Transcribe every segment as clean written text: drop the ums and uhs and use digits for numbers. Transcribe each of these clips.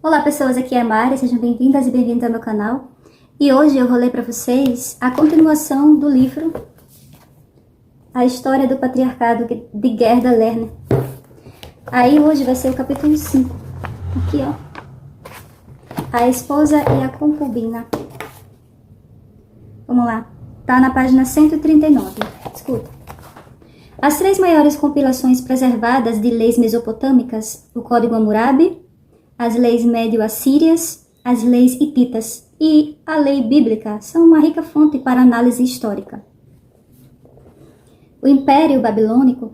Olá pessoas, aqui é a Mari, sejam bem-vindas e bem-vindos ao meu canal. E hoje eu vou ler para vocês a continuação do livro A História do Patriarcado de Gerda Lerner. Aí hoje vai ser o capítulo 5, aqui ó, a esposa e a concubina. Vamos lá, tá na página 139, escuta. As três maiores compilações preservadas de leis mesopotâmicas, o Código Hammurabi, as leis médio-assírias, as leis hititas e a lei bíblica são uma rica fonte para análise histórica. O Império Babilônico,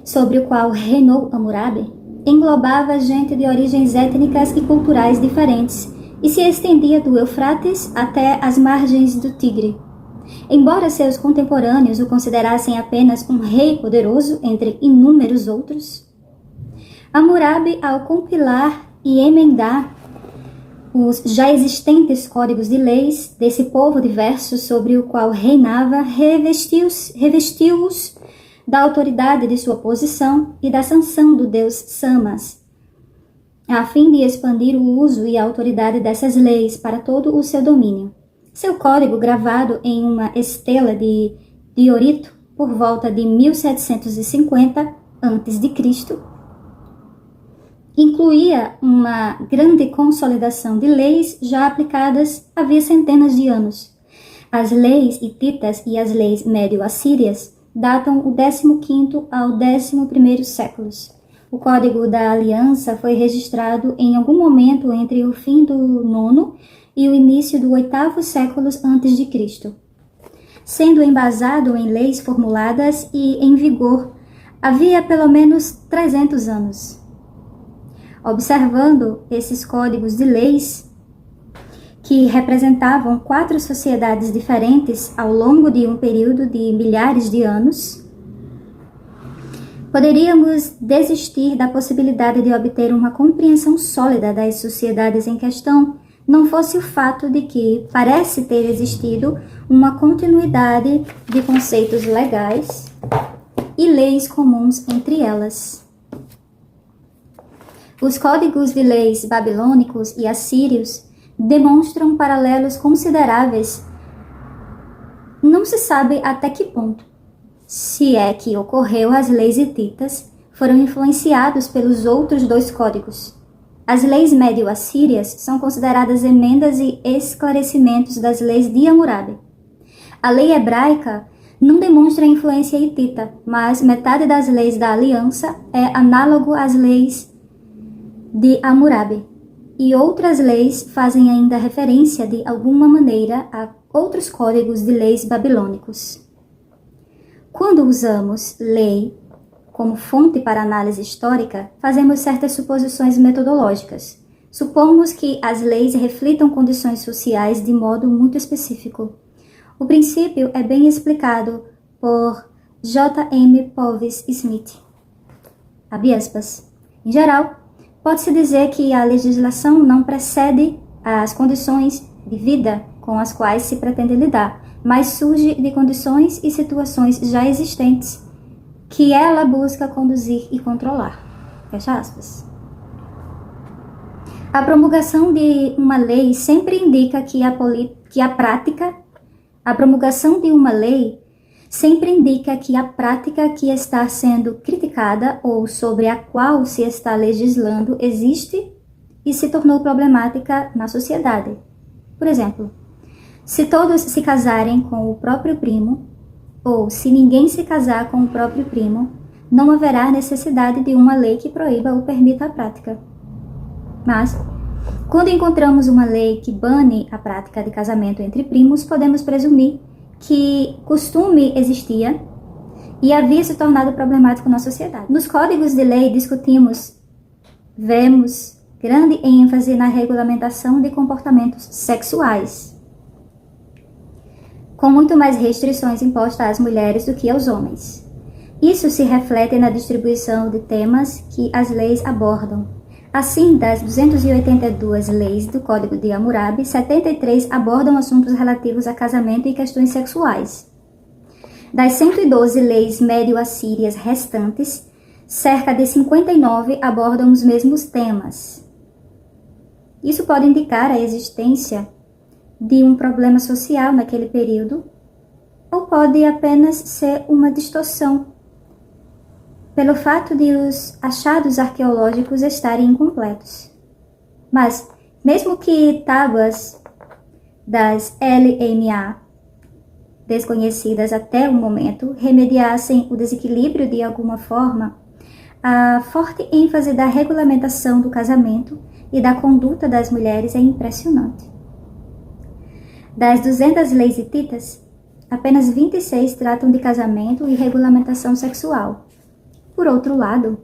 sobre o qual reinou Hammurabi, englobava gente de origens étnicas e culturais diferentes e se estendia do Eufrates até as margens do Tigre. Embora seus contemporâneos o considerassem apenas um rei poderoso entre inúmeros outros, Hammurabi, ao compilar e emendar os já existentes códigos de leis desse povo diverso sobre o qual reinava, revestiu-os da autoridade de sua posição e da sanção do deus Samas, a fim de expandir o uso e a autoridade dessas leis para todo o seu domínio. Seu código, gravado em uma estela de diorito por volta de 1750 a.C., incluía uma grande consolidação de leis já aplicadas havia centenas de anos. As leis hititas e as leis médio-assírias datam o 15º ao 11º séculos. O Código da Aliança foi registrado em algum momento entre o fim do IX e o início do 8º século a.C., sendo embasado em leis formuladas e em vigor havia pelo menos 300 anos. Observando esses códigos de leis, que representavam 4 sociedades diferentes ao longo de um período de milhares de anos, poderíamos desistir da possibilidade de obter uma compreensão sólida das sociedades em questão, não fosse o fato de que parece ter existido uma continuidade de conceitos legais e leis comuns entre elas. Os códigos de leis babilônicos e assírios demonstram paralelos consideráveis. Não se sabe até que ponto, se é que ocorreu, as leis hititas foram influenciados pelos outros dois códigos. As leis médio-assírias são consideradas emendas e esclarecimentos das leis de Hammurabi. A lei hebraica não demonstra influência hitita, mas metade das leis da aliança é análogo às leis de Hammurabi, e outras leis fazem ainda referência de alguma maneira a outros códigos de leis babilônicos. Quando usamos lei como fonte para análise histórica, fazemos certas suposições metodológicas. Supomos que as leis reflitam condições sociais de modo muito específico. O princípio é bem explicado por J. M. Povich Smith. Abre aspas. Em geral, pode-se dizer que a legislação não precede as condições de vida com as quais se pretende lidar, mas surge de condições e situações já existentes que ela busca conduzir e controlar. Fecha aspas. A promulgação de uma lei sempre indica que a prática que está sendo criticada ou sobre a qual se está legislando existe e se tornou problemática na sociedade. Por exemplo, se todos se casarem com o próprio primo, ou se ninguém se casar com o próprio primo, não haverá necessidade de uma lei que proíba ou permita a prática. Mas, quando encontramos uma lei que bane a prática de casamento entre primos, podemos presumir que costume existia e havia se tornado problemático na sociedade. Nos códigos de lei vemos grande ênfase na regulamentação de comportamentos sexuais, com muito mais restrições impostas às mulheres do que aos homens. Isso se reflete na distribuição de temas que as leis abordam. Assim, das 282 leis do Código de Hammurabi, 73 abordam assuntos relativos a casamento e questões sexuais. Das 112 leis médio-assírias restantes, cerca de 59 abordam os mesmos temas. Isso pode indicar a existência de um problema social naquele período, ou pode apenas ser uma distorção, pelo fato de os achados arqueológicos estarem incompletos. Mas, mesmo que tábuas das LMA, desconhecidas até o momento, remediassem o desequilíbrio de alguma forma, a forte ênfase da regulamentação do casamento e da conduta das mulheres é impressionante. Das 200 leis hititas, apenas 26 tratam de casamento e regulamentação sexual. Por outro lado,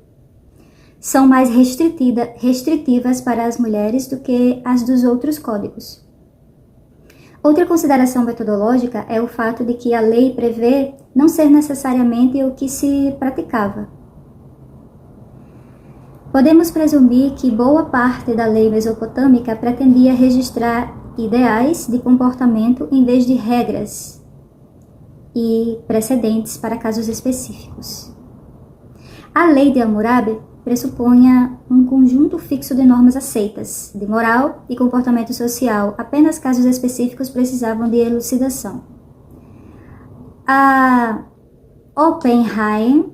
são mais restritivas para as mulheres do que as dos outros códigos. Outra consideração metodológica é o fato de que a lei prevê não ser necessariamente o que se praticava. Podemos presumir que boa parte da lei mesopotâmica pretendia registrar ideais de comportamento em vez de regras e precedentes para casos específicos. A lei de Hammurabi pressupunha um conjunto fixo de normas aceitas, de moral e comportamento social, apenas casos específicos precisavam de elucidação. A Oppenheim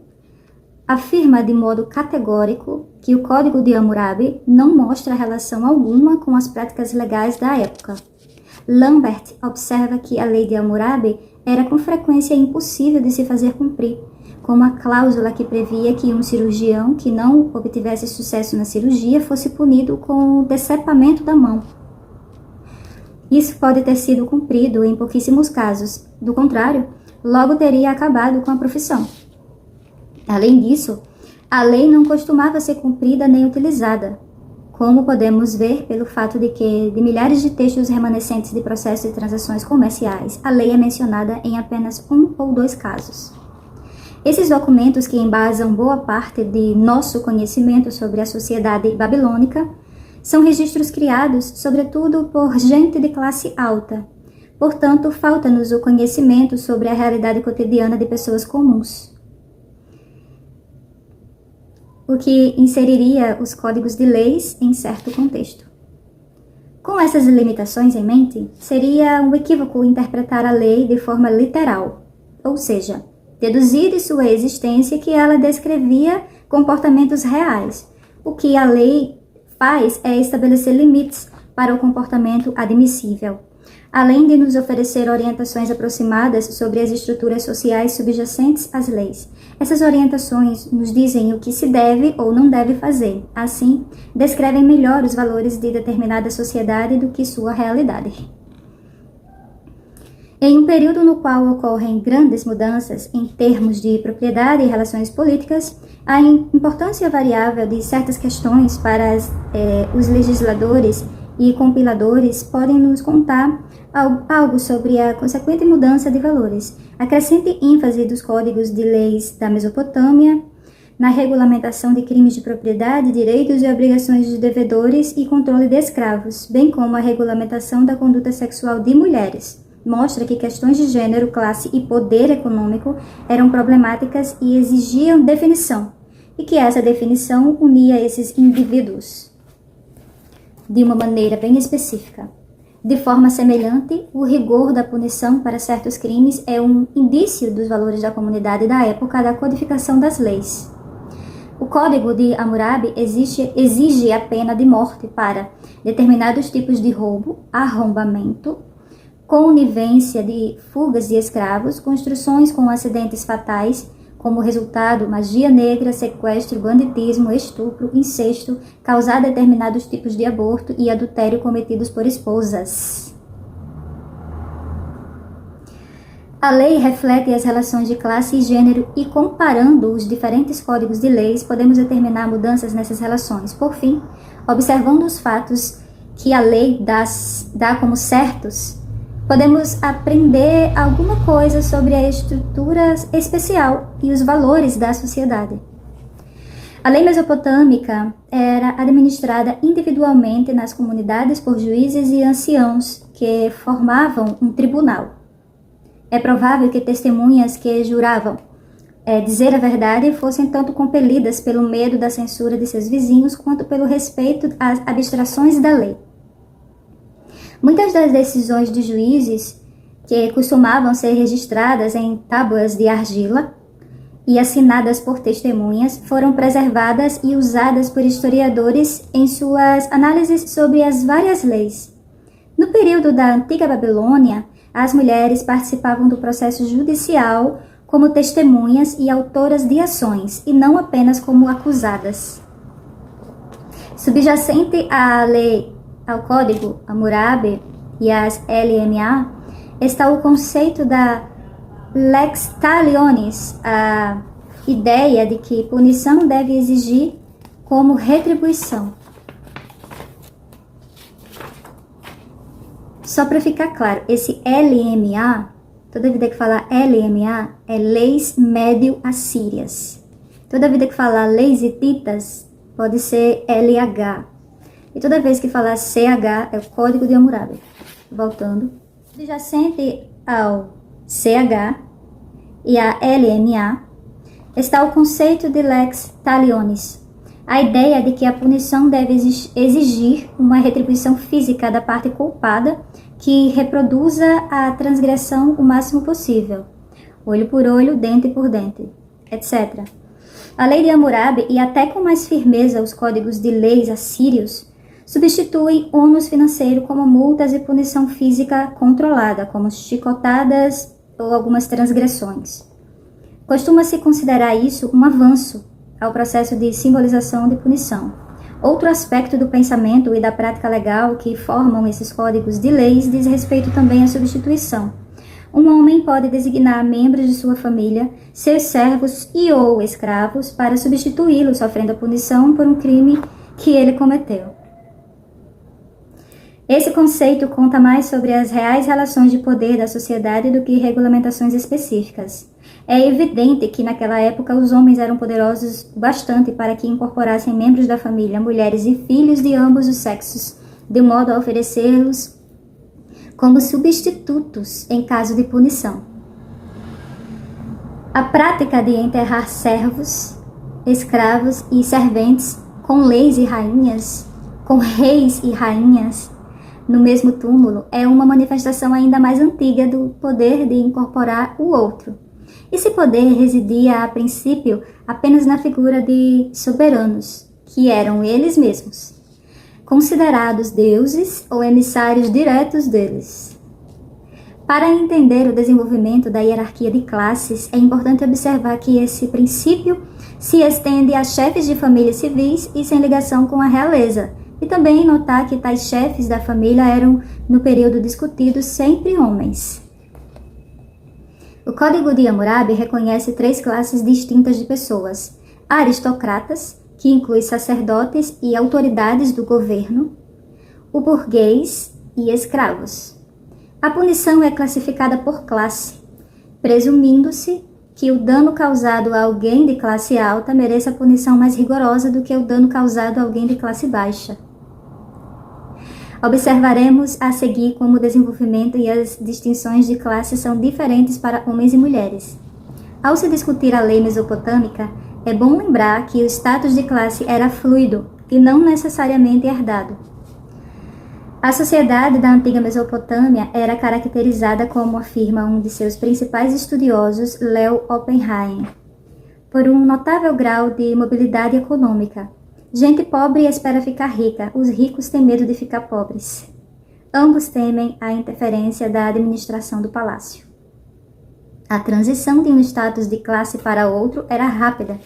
afirma de modo categórico que o Código de Hammurabi não mostra relação alguma com as práticas legais da época. Lambert observa que a lei de Hammurabi era com frequência impossível de se fazer cumprir, como a cláusula que previa que um cirurgião que não obtivesse sucesso na cirurgia fosse punido com o decepamento da mão. Isso pode ter sido cumprido em pouquíssimos casos, do contrário, logo teria acabado com a profissão. Além disso, a lei não costumava ser cumprida nem utilizada, como podemos ver pelo fato de que, de milhares de textos remanescentes de processos de transações comerciais, a lei é mencionada em apenas 1 ou 2 casos. Esses documentos que embasam boa parte de nosso conhecimento sobre a sociedade babilônica são registros criados, sobretudo, por gente de classe alta. Portanto, falta-nos o conhecimento sobre a realidade cotidiana de pessoas comuns, o que inseriria os códigos de leis em certo contexto. Com essas limitações em mente, seria um equívoco interpretar a lei de forma literal, ou seja, deduzir de sua existência que ela descrevia comportamentos reais. O que a lei faz é estabelecer limites para o comportamento admissível, além de nos oferecer orientações aproximadas sobre as estruturas sociais subjacentes às leis. Essas orientações nos dizem o que se deve ou não deve fazer. Assim, descrevem melhor os valores de determinada sociedade do que sua realidade. Em um período no qual ocorrem grandes mudanças em termos de propriedade e relações políticas, a importância variável de certas questões para os legisladores e compiladores podem nos contar algo sobre a consequente mudança de valores. A crescente ênfase dos códigos de leis da Mesopotâmia na regulamentação de crimes de propriedade, direitos e obrigações dos devedores e controle de escravos, bem como a regulamentação da conduta sexual de mulheres, mostra que questões de gênero, classe e poder econômico eram problemáticas e exigiam definição, e que essa definição unia esses indivíduos de uma maneira bem específica. De forma semelhante, o rigor da punição para certos crimes é um indício dos valores da comunidade da época da codificação das leis. O Código de Hammurabi exige a pena de morte para determinados tipos de roubo, arrombamento, conivência de fugas de escravos, construções com acidentes fatais, como resultado magia negra, sequestro, banditismo, estupro, incesto, causar determinados tipos de aborto e adultério cometidos por esposas. A lei reflete as relações de classe e gênero e, comparando os diferentes códigos de leis, podemos determinar mudanças nessas relações. Por fim, observando os fatos que a lei dá como certos, podemos aprender alguma coisa sobre a estrutura especial e os valores da sociedade. A lei mesopotâmica era administrada individualmente nas comunidades por juízes e anciãos que formavam um tribunal. É provável que testemunhas que juravam dizer a verdade fossem tanto compelidas pelo medo da censura de seus vizinhos quanto pelo respeito às abstrações da lei. Muitas das decisões dos juízes, que costumavam ser registradas em tábuas de argila e assinadas por testemunhas, foram preservadas e usadas por historiadores em suas análises sobre as várias leis. No período da Antiga Babilônia, as mulheres participavam do processo judicial como testemunhas e autoras de ações, e não apenas como acusadas. Subjacente à lei, ao Código Hammurabi e às LMA, está o conceito da lex talionis, a ideia de que punição deve exigir como retribuição. Só para ficar claro, esse LMA, toda vida que falar LMA é leis médio-assírias. Toda vida que falar leis hititas pode ser LH. E toda vez que falar CH é o Código de Hammurabi. Voltando. Subjacente ao CH e a LMA está o conceito de lex talionis, a ideia de que a punição deve exigir uma retribuição física da parte culpada que reproduza a transgressão o máximo possível, olho por olho, dente por dente, etc. A lei de Hammurabi, e até com mais firmeza os códigos de leis assírios, substituem ônus financeiro como multas e punição física controlada, como chicotadas ou algumas transgressões. Costuma-se considerar isso um avanço ao processo de simbolização de punição. Outro aspecto do pensamento e da prática legal que formam esses códigos de leis diz respeito também à substituição. Um homem pode designar membros de sua família, seus servos e ou escravos, para substituí-lo sofrendo a punição por um crime que ele cometeu. Esse conceito conta mais sobre as reais relações de poder da sociedade do que regulamentações específicas. É evidente que naquela época os homens eram poderosos bastante para que incorporassem membros da família, mulheres e filhos de ambos os sexos, de modo a oferecê-los como substitutos em caso de punição. A prática de enterrar servos, escravos e serventes com leis e rainhas, com reis e rainhas, no mesmo túmulo, é uma manifestação ainda mais antiga do poder de incorporar o outro. Esse poder residia, a princípio, apenas na figura de soberanos, que eram eles mesmos, considerados deuses ou emissários diretos deles. Para entender o desenvolvimento da hierarquia de classes, é importante observar que esse princípio se estende a chefes de famílias civis e sem ligação com a realeza, e também notar que tais chefes da família eram, no período discutido, sempre homens. O Código de Hammurabi reconhece 3 classes distintas de pessoas: aristocratas, que inclui sacerdotes e autoridades do governo, o burguês e escravos. A punição é classificada por classe, presumindo-se que o dano causado a alguém de classe alta mereça punição mais rigorosa do que o dano causado a alguém de classe baixa. Observaremos a seguir como o desenvolvimento e as distinções de classe são diferentes para homens e mulheres. Ao se discutir a lei mesopotâmica, é bom lembrar que o status de classe era fluido e não necessariamente herdado. A sociedade da antiga Mesopotâmia era caracterizada, como afirma um de seus principais estudiosos, Leo Oppenheim, por um notável grau de mobilidade econômica. Gente pobre espera ficar rica, os ricos têm medo de ficar pobres. Ambos temem a interferência da administração do palácio. A transição de um status de classe para outro era rápida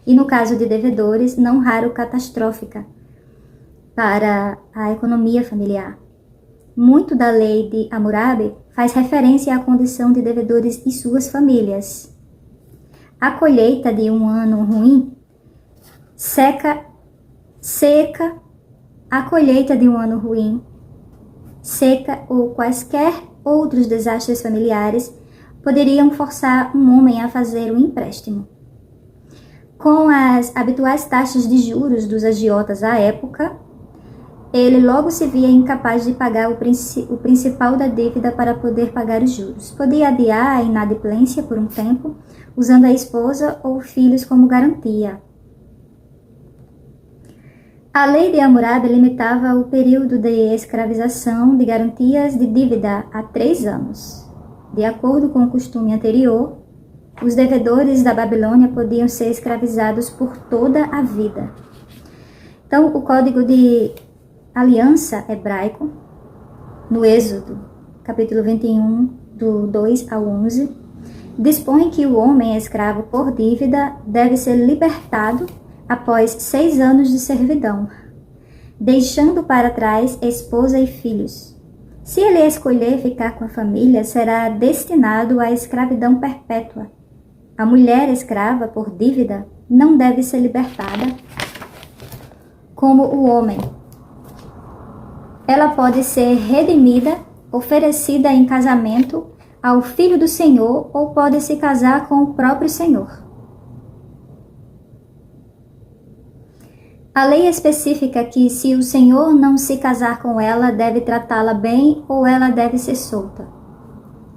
e, no caso de devedores, não raro catastrófica para a economia familiar. Muito da lei de Hammurabi faz referência à condição de devedores e suas famílias. A colheita de um ano ruim a colheita de um ano ruim, seca ou quaisquer outros desastres familiares poderiam forçar um homem a fazer um empréstimo. Com as habituais taxas de juros dos agiotas à época, ele logo se via incapaz de pagar o principal da dívida para poder pagar os juros. Podia adiar a inadimplência por um tempo, usando a esposa ou filhos como garantia. A lei de Hammurabi limitava o período de escravização de garantias de dívida a 3 anos. De acordo com o costume anterior, os devedores da Babilônia podiam ser escravizados por toda a vida. Então, o Código de Aliança Hebraico, no Êxodo, capítulo 21, do 2 ao 11, dispõe que o homem escravo por dívida deve ser libertado após 6 anos de servidão, deixando para trás esposa e filhos. Se ele escolher ficar com a família, será destinado à escravidão perpétua. A mulher escrava por dívida não deve ser libertada como o homem. Ela pode ser redimida, oferecida em casamento ao filho do Senhor ou pode se casar com o próprio Senhor. A lei especifica que se o Senhor não se casar com ela, deve tratá-la bem ou ela deve ser solta.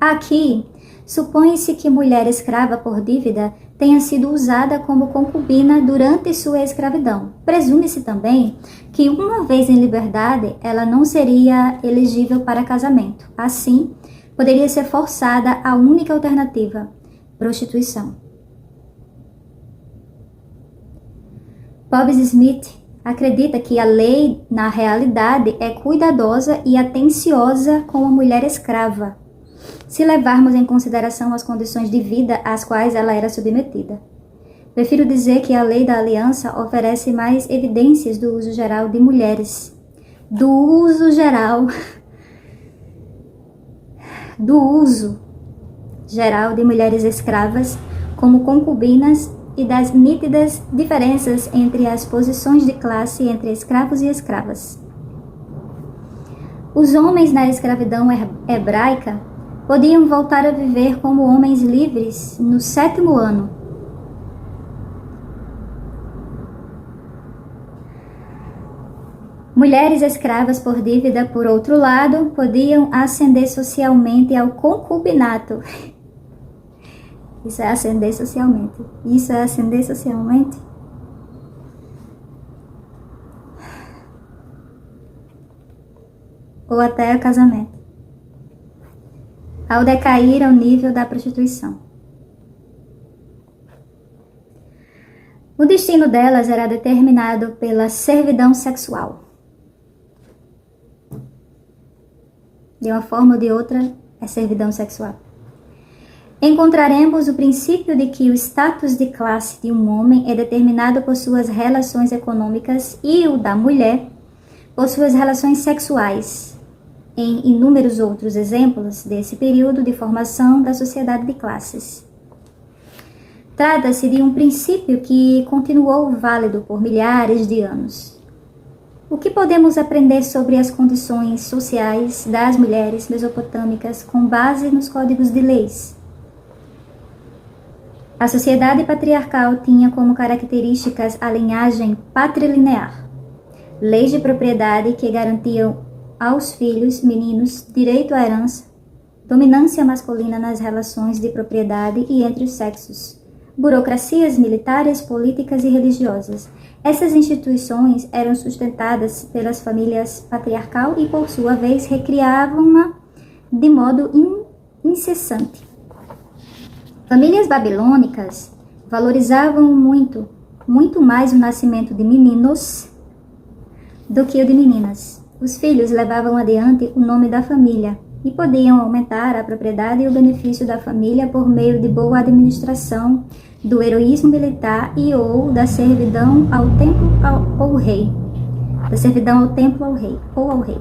Aqui, supõe-se que mulher escrava por dívida tenha sido usada como concubina durante sua escravidão. Presume-se também que, uma vez em liberdade, ela não seria elegível para casamento. Assim, poderia ser forçada a única alternativa: prostituição. Bob Smith acredita que a lei, na realidade, é cuidadosa e atenciosa com a mulher escrava, se levarmos em consideração as condições de vida às quais ela era submetida. Prefiro dizer que a lei da aliança oferece mais evidências do uso geral de mulheres. Do uso geral de mulheres escravas como concubinas e das nítidas diferenças entre as posições de classe entre escravos e escravas. Os homens na escravidão hebraica podiam voltar a viver como homens livres no 7º ano. Mulheres escravas por dívida, por outro lado, podiam ascender socialmente ao concubinato. Isso é ascender socialmente. Isso é ascender socialmente. Ou até o casamento, ao decair ao nível da prostituição. O destino delas era determinado pela servidão sexual. De uma forma ou de outra, é servidão sexual. Encontraremos o princípio de que o status de classe de um homem é determinado por suas relações econômicas e o da mulher por suas relações sexuais, em inúmeros outros exemplos desse período de formação da sociedade de classes. Trata-se de um princípio que continuou válido por milhares de anos. O que podemos aprender sobre as condições sociais das mulheres mesopotâmicas com base nos códigos de leis? A sociedade patriarcal tinha como características a linhagem patrilinear, leis de propriedade que garantiam aos filhos meninos direito à herança, dominância masculina nas relações de propriedade e entre os sexos, burocracias militares, políticas e religiosas. Essas instituições eram sustentadas pelas famílias patriarcal e, por sua vez, recriavam-na de modo incessante. Famílias babilônicas valorizavam muito mais o nascimento de meninos do que o de meninas. Os filhos levavam adiante o nome da família e podiam aumentar a propriedade e o benefício da família por meio de boa administração, do heroísmo militar e ou da servidão ao templo ao rei. Da servidão ao templo ao rei ou ao rei.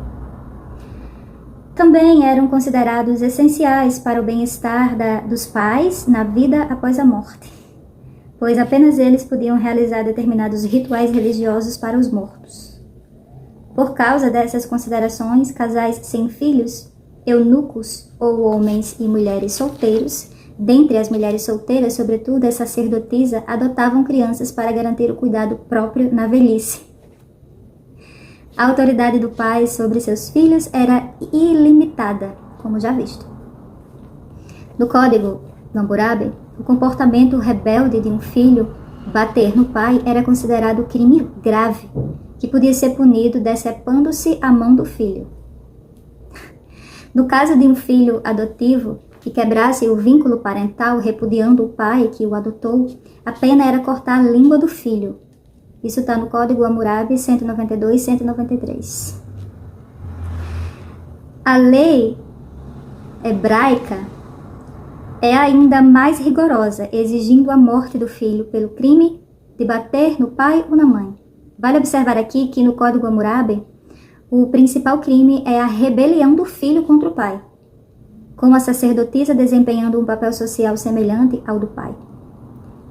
Também eram considerados essenciais para o bem-estar dos pais na vida após a morte, pois apenas eles podiam realizar determinados rituais religiosos para os mortos. Por causa dessas considerações, casais sem filhos, eunucos ou homens e mulheres solteiros, dentre as mulheres solteiras, sobretudo as sacerdotisas, adotavam crianças para garantir o cuidado próprio na velhice. A autoridade do pai sobre seus filhos era ilimitada, como já visto. No Código de Hammurabi, o comportamento rebelde de um filho bater no pai era considerado crime grave, que podia ser punido decepando-se a mão do filho. No caso de um filho adotivo que quebrasse o vínculo parental repudiando o pai que o adotou, a pena era cortar a língua do filho. Isso está no Código Hammurabi 192 e 193. A lei hebraica é ainda mais rigorosa, exigindo a morte do filho pelo crime de bater no pai ou na mãe. Vale observar aqui que no Código Hammurabi, o principal crime é a rebelião do filho contra o pai, com a sacerdotisa desempenhando um papel social semelhante ao do pai.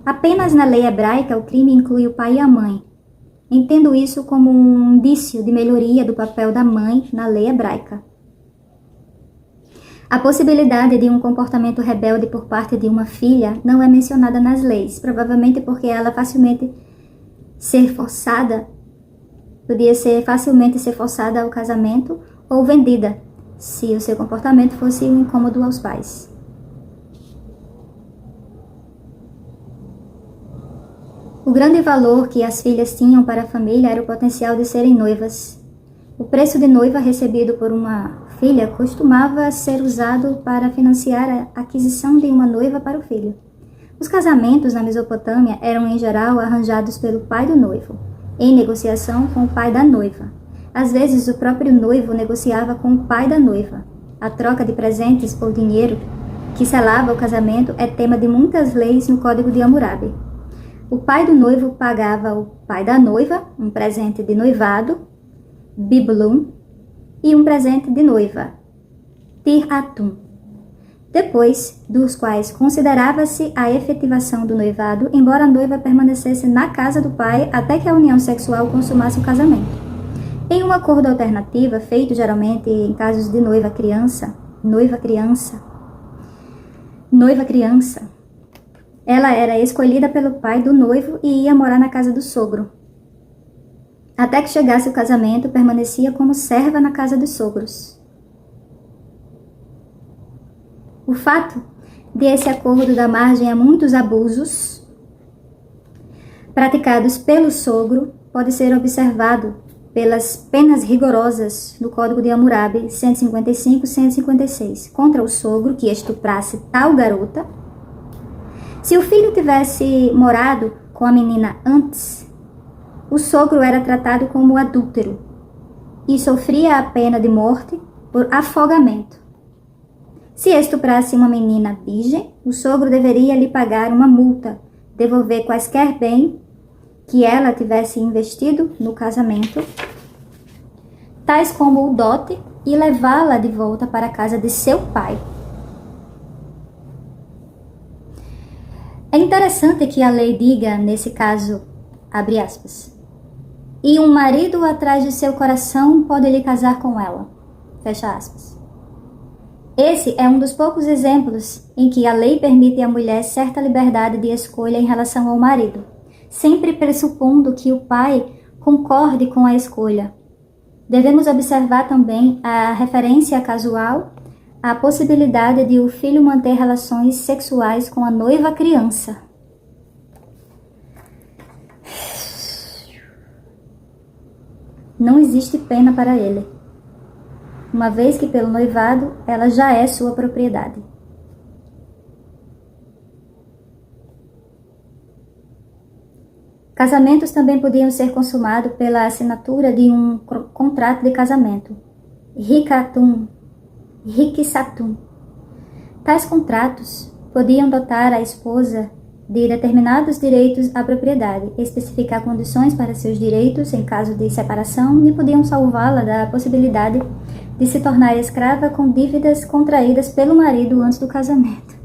Apenas na lei hebraica o crime inclui o pai e a mãe. Entendo isso como um indício de melhoria do papel da mãe na lei hebraica. A possibilidade de um comportamento rebelde por parte de uma filha não é mencionada nas leis, provavelmente porque ela podia facilmente ser forçada ao casamento ou vendida, se o seu comportamento fosse um incômodo aos pais. O grande valor que as filhas tinham para a família era o potencial de serem noivas. O preço de noiva recebido por uma filha costumava ser usado para financiar a aquisição de uma noiva para o filho. Os casamentos na Mesopotâmia eram em geral arranjados pelo pai do noivo, em negociação com o pai da noiva. Às vezes o próprio noivo negociava com o pai da noiva. A troca de presentes ou dinheiro que selava o casamento é tema de muitas leis no Código de Hammurabi. O pai do noivo pagava ao pai da noiva um presente de noivado, biblum, e um presente de noiva, tir-atum, depois dos quais considerava-se a efetivação do noivado, embora a noiva permanecesse na casa do pai até que a união sexual consumasse o casamento. Em um acordo alternativo, feito geralmente em casos de noiva-criança, ela era escolhida pelo pai do noivo e ia morar na casa do sogro. Até que chegasse o casamento, permanecia como serva na casa dos sogros. O fato de esse acordo dar margem a muitos abusos praticados pelo sogro pode ser observado pelas penas rigorosas do Código de Hammurabi 155 e 156 contra o sogro que estuprasse tal garota. Se o filho tivesse morado com a menina antes, o sogro era tratado como adúltero e sofria a pena de morte por afogamento. Se estuprasse uma menina virgem, o sogro deveria lhe pagar uma multa, devolver quaisquer bem que ela tivesse investido no casamento, tais como o dote, e levá-la de volta para a casa de seu pai. É interessante que a lei diga, nesse caso, abre aspas, e um marido atrás de seu coração pode lhe casar com ela, fecha aspas. Esse é um dos poucos exemplos em que a lei permite à mulher certa liberdade de escolha em relação ao marido, sempre pressupondo que o pai concorde com a escolha. Devemos observar também a referência casual à possibilidade de o filho manter relações sexuais com a noiva criança. Não existe pena para ele, uma vez que pelo noivado ela já é sua propriedade. Casamentos também podiam ser consumados pela assinatura de um contrato de casamento, Hikisatum. Tais contratos podiam dotar a esposa de determinados direitos à propriedade, especificar condições para seus direitos em caso de separação e podiam salvá-la da possibilidade de se tornar escrava com dívidas contraídas pelo marido antes do casamento.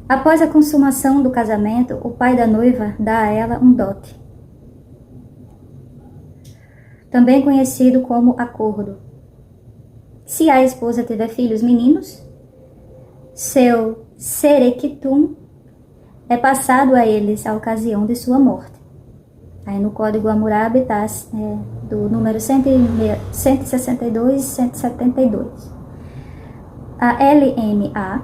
Após a consumação do casamento, o pai da noiva dá a ela um dote, também conhecido como acordo. Se a esposa tiver filhos meninos, seu serequitum é passado a eles à ocasião de sua morte. Aí no Código Hammurabi está do número 162 e 172. A LMA,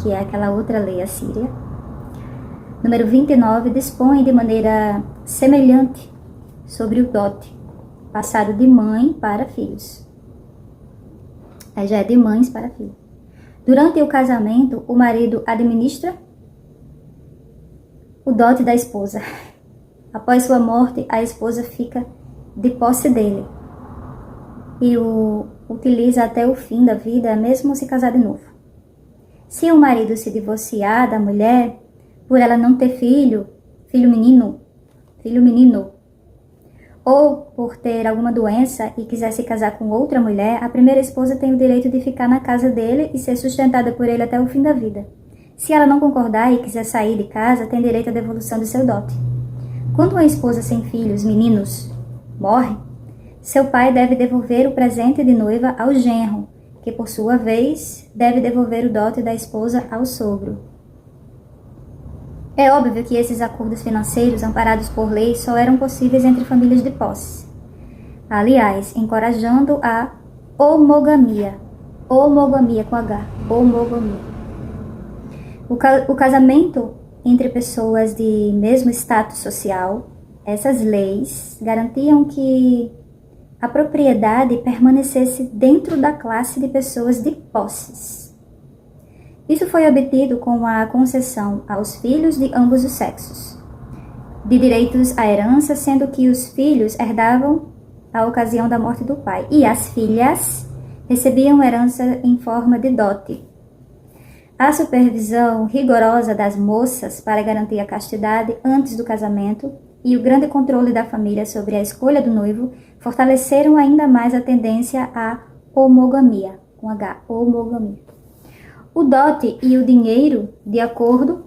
que é aquela outra lei assíria, número 29, dispõe de maneira semelhante sobre o dote, passado de mãe para filhos. Aí já é de mães para filhos. Durante o casamento, o marido administra o dote da esposa. Após sua morte, a esposa fica de posse dele e o utiliza até o fim da vida, mesmo se casar de novo. Se o marido se divorciar da mulher, por ela não ter filho menino, ou por ter alguma doença e quiser se casar com outra mulher, a primeira esposa tem o direito de ficar na casa dele e ser sustentada por ele até o fim da vida. Se ela não concordar e quiser sair de casa, tem direito à devolução de seu dote. Quando uma esposa sem filhos, meninos, morre, seu pai deve devolver o presente de noiva ao genro, que por sua vez deve devolver o dote da esposa ao sogro. É óbvio que esses acordos financeiros amparados por lei só eram possíveis entre famílias de posse. Aliás, encorajando a homogamia. Homogamia com H. Homogamia. O casamento entre pessoas de mesmo status social, essas leis garantiam que a propriedade permanecesse dentro da classe de pessoas de posses. Isso foi obtido com a concessão aos filhos de ambos os sexos de direitos à herança, sendo que os filhos herdavam a ocasião da morte do pai e as filhas recebiam herança em forma de dote. A supervisão rigorosa das moças para garantir a castidade antes do casamento e o grande controle da família sobre a escolha do noivo fortaleceram ainda mais a tendência à homogamia, com H, homogamia. O dote e o dinheiro, de acordo,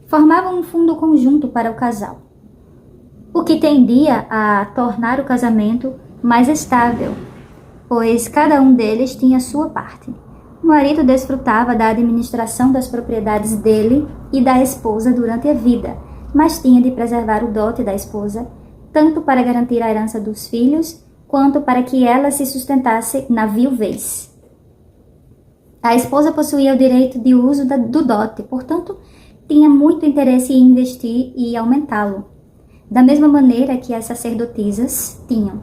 formavam um fundo conjunto para o casal, o que tendia a tornar o casamento mais estável, pois cada um deles tinha sua parte. O marido desfrutava da administração das propriedades dele e da esposa durante a vida, mas tinha de preservar o dote da esposa, tanto para garantir a herança dos filhos, quanto para que ela se sustentasse na viuvez. A esposa possuía o direito de uso do dote, portanto, tinha muito interesse em investir e aumentá-lo, da mesma maneira que as sacerdotisas tinham.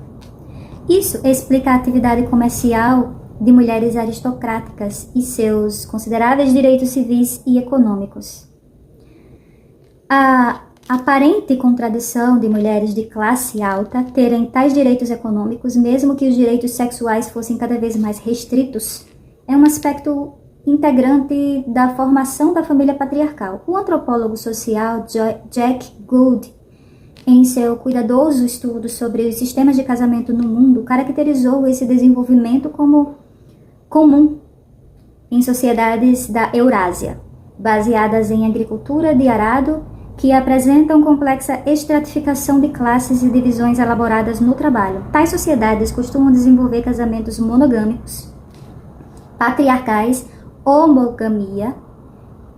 Isso explica a atividade comercial de mulheres aristocráticas e seus consideráveis direitos civis e econômicos. A aparente contradição de mulheres de classe alta terem tais direitos econômicos, mesmo que os direitos sexuais fossem cada vez mais restritos, é um aspecto integrante da formação da família patriarcal. O antropólogo social Jack Gould, em seu cuidadoso estudo sobre os sistemas de casamento no mundo, caracterizou esse desenvolvimento como comum em sociedades da Eurásia, baseadas em agricultura de arado, que apresentam complexa estratificação de classes e divisões elaboradas no trabalho. Tais sociedades costumam desenvolver casamentos monogâmicos, patriarcais, homogamia,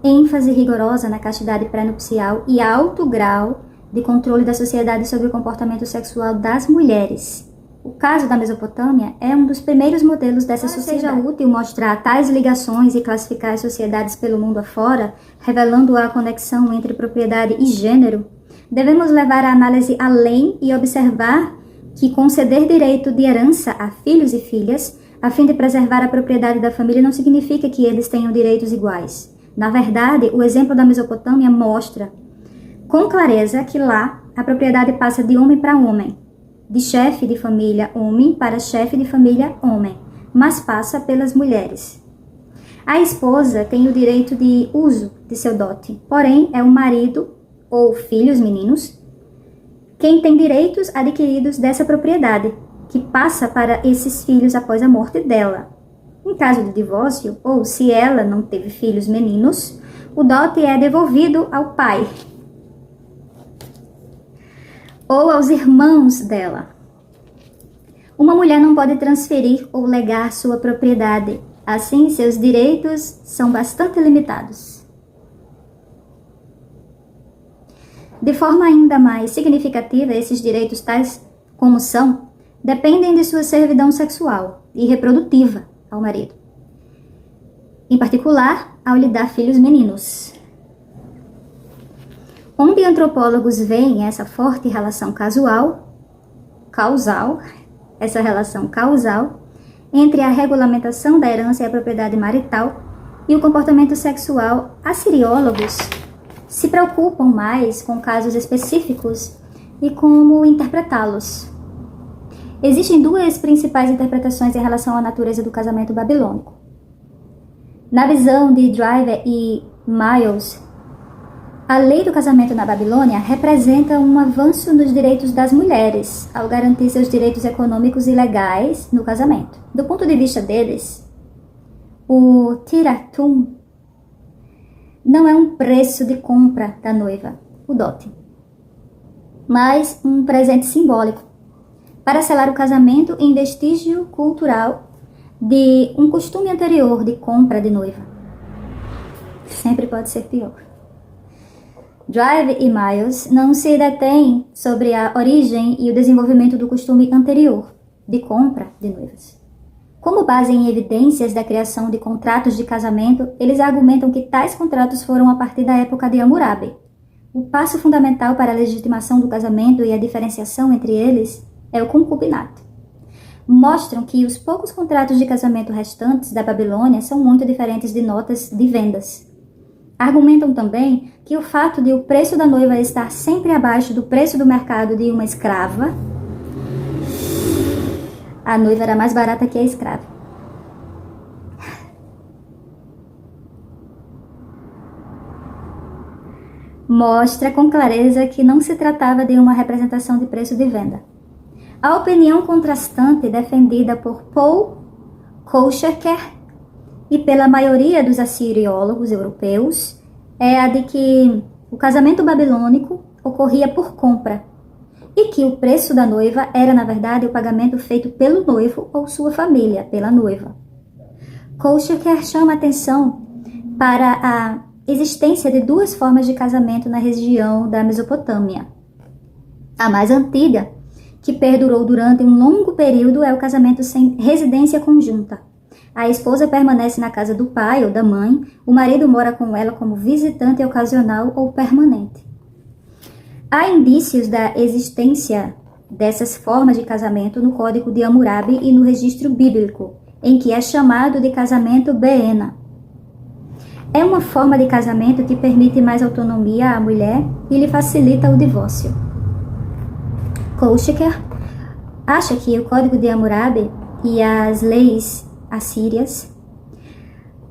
ênfase rigorosa na castidade pré-nupcial e alto grau de controle da sociedade sobre o comportamento sexual das mulheres. O caso da Mesopotâmia é um dos primeiros modelos dessa sociedade. Seja útil mostrar tais ligações e classificar as sociedades pelo mundo afora, revelando a conexão entre propriedade e gênero, devemos levar a análise além e observar que conceder direito de herança a filhos e filhas, a fim de preservar a propriedade da família, não significa que eles tenham direitos iguais. Na verdade, o exemplo da Mesopotâmia mostra com clareza que lá a propriedade passa de homem para homem, de chefe de família homem para chefe de família homem, mas passa pelas mulheres. A esposa tem o direito de uso de seu dote, porém é o marido ou filhos meninos quem tem direitos adquiridos dessa propriedade, que passa para esses filhos após a morte dela. Em caso de divórcio, ou se ela não teve filhos meninos, o dote é devolvido ao pai ou aos irmãos dela. Uma mulher não pode transferir ou legar sua propriedade, assim seus direitos são bastante limitados. De forma ainda mais significativa, esses direitos, tais como são, dependem de sua servidão sexual e reprodutiva ao marido, em particular ao lhe dar filhos meninos. Onde antropólogos veem essa forte relação casual, causal, essa relação causal, entre a regulamentação da herança e a propriedade marital e o comportamento sexual, assiriólogos se preocupam mais com casos específicos e como interpretá-los. Existem duas principais interpretações em relação à natureza do casamento babilônico. Na visão de Driver e Miles, a lei do casamento na Babilônia representa um avanço nos direitos das mulheres ao garantir seus direitos econômicos e legais no casamento. Do ponto de vista deles, o tiratum não é um preço de compra da noiva, o dote, mas um presente simbólico para selar o casamento em vestígio cultural de um costume anterior de compra de noiva. Sempre pode ser pior. Drive e Miles não se detêm sobre a origem e o desenvolvimento do costume anterior de compra de noivas. Como base em evidências da criação de contratos de casamento, eles argumentam que tais contratos foram a partir da época de Hammurabi. O passo fundamental para a legitimação do casamento e a diferenciação entre eles é o concubinato. Mostram que os poucos contratos de casamento restantes da Babilônia são muito diferentes de notas de vendas. Argumentam também que o fato de o preço da noiva estar sempre abaixo do preço do mercado de uma escrava, a noiva era mais barata que a escrava. Mostra com clareza que não se tratava de uma representação de preço de venda. A opinião contrastante defendida por Paul Koschecker e pela maioria dos assiriólogos europeus é a de que o casamento babilônico ocorria por compra e que o preço da noiva era, na verdade, o pagamento feito pelo noivo ou sua família, pela noiva. Koschecker chama atenção para a existência de duas formas de casamento na região da Mesopotâmia. A mais antiga, que perdurou durante um longo período, é o casamento sem residência conjunta. A esposa permanece na casa do pai ou da mãe, o marido mora com ela como visitante ocasional ou permanente. Há indícios da existência dessas formas de casamento no Código de Hammurabi e no registro bíblico, em que é chamado de casamento Beena. É uma forma de casamento que permite mais autonomia à mulher e lhe facilita o divórcio. Koschecker acha que o Código de Hammurabi e as leis assírias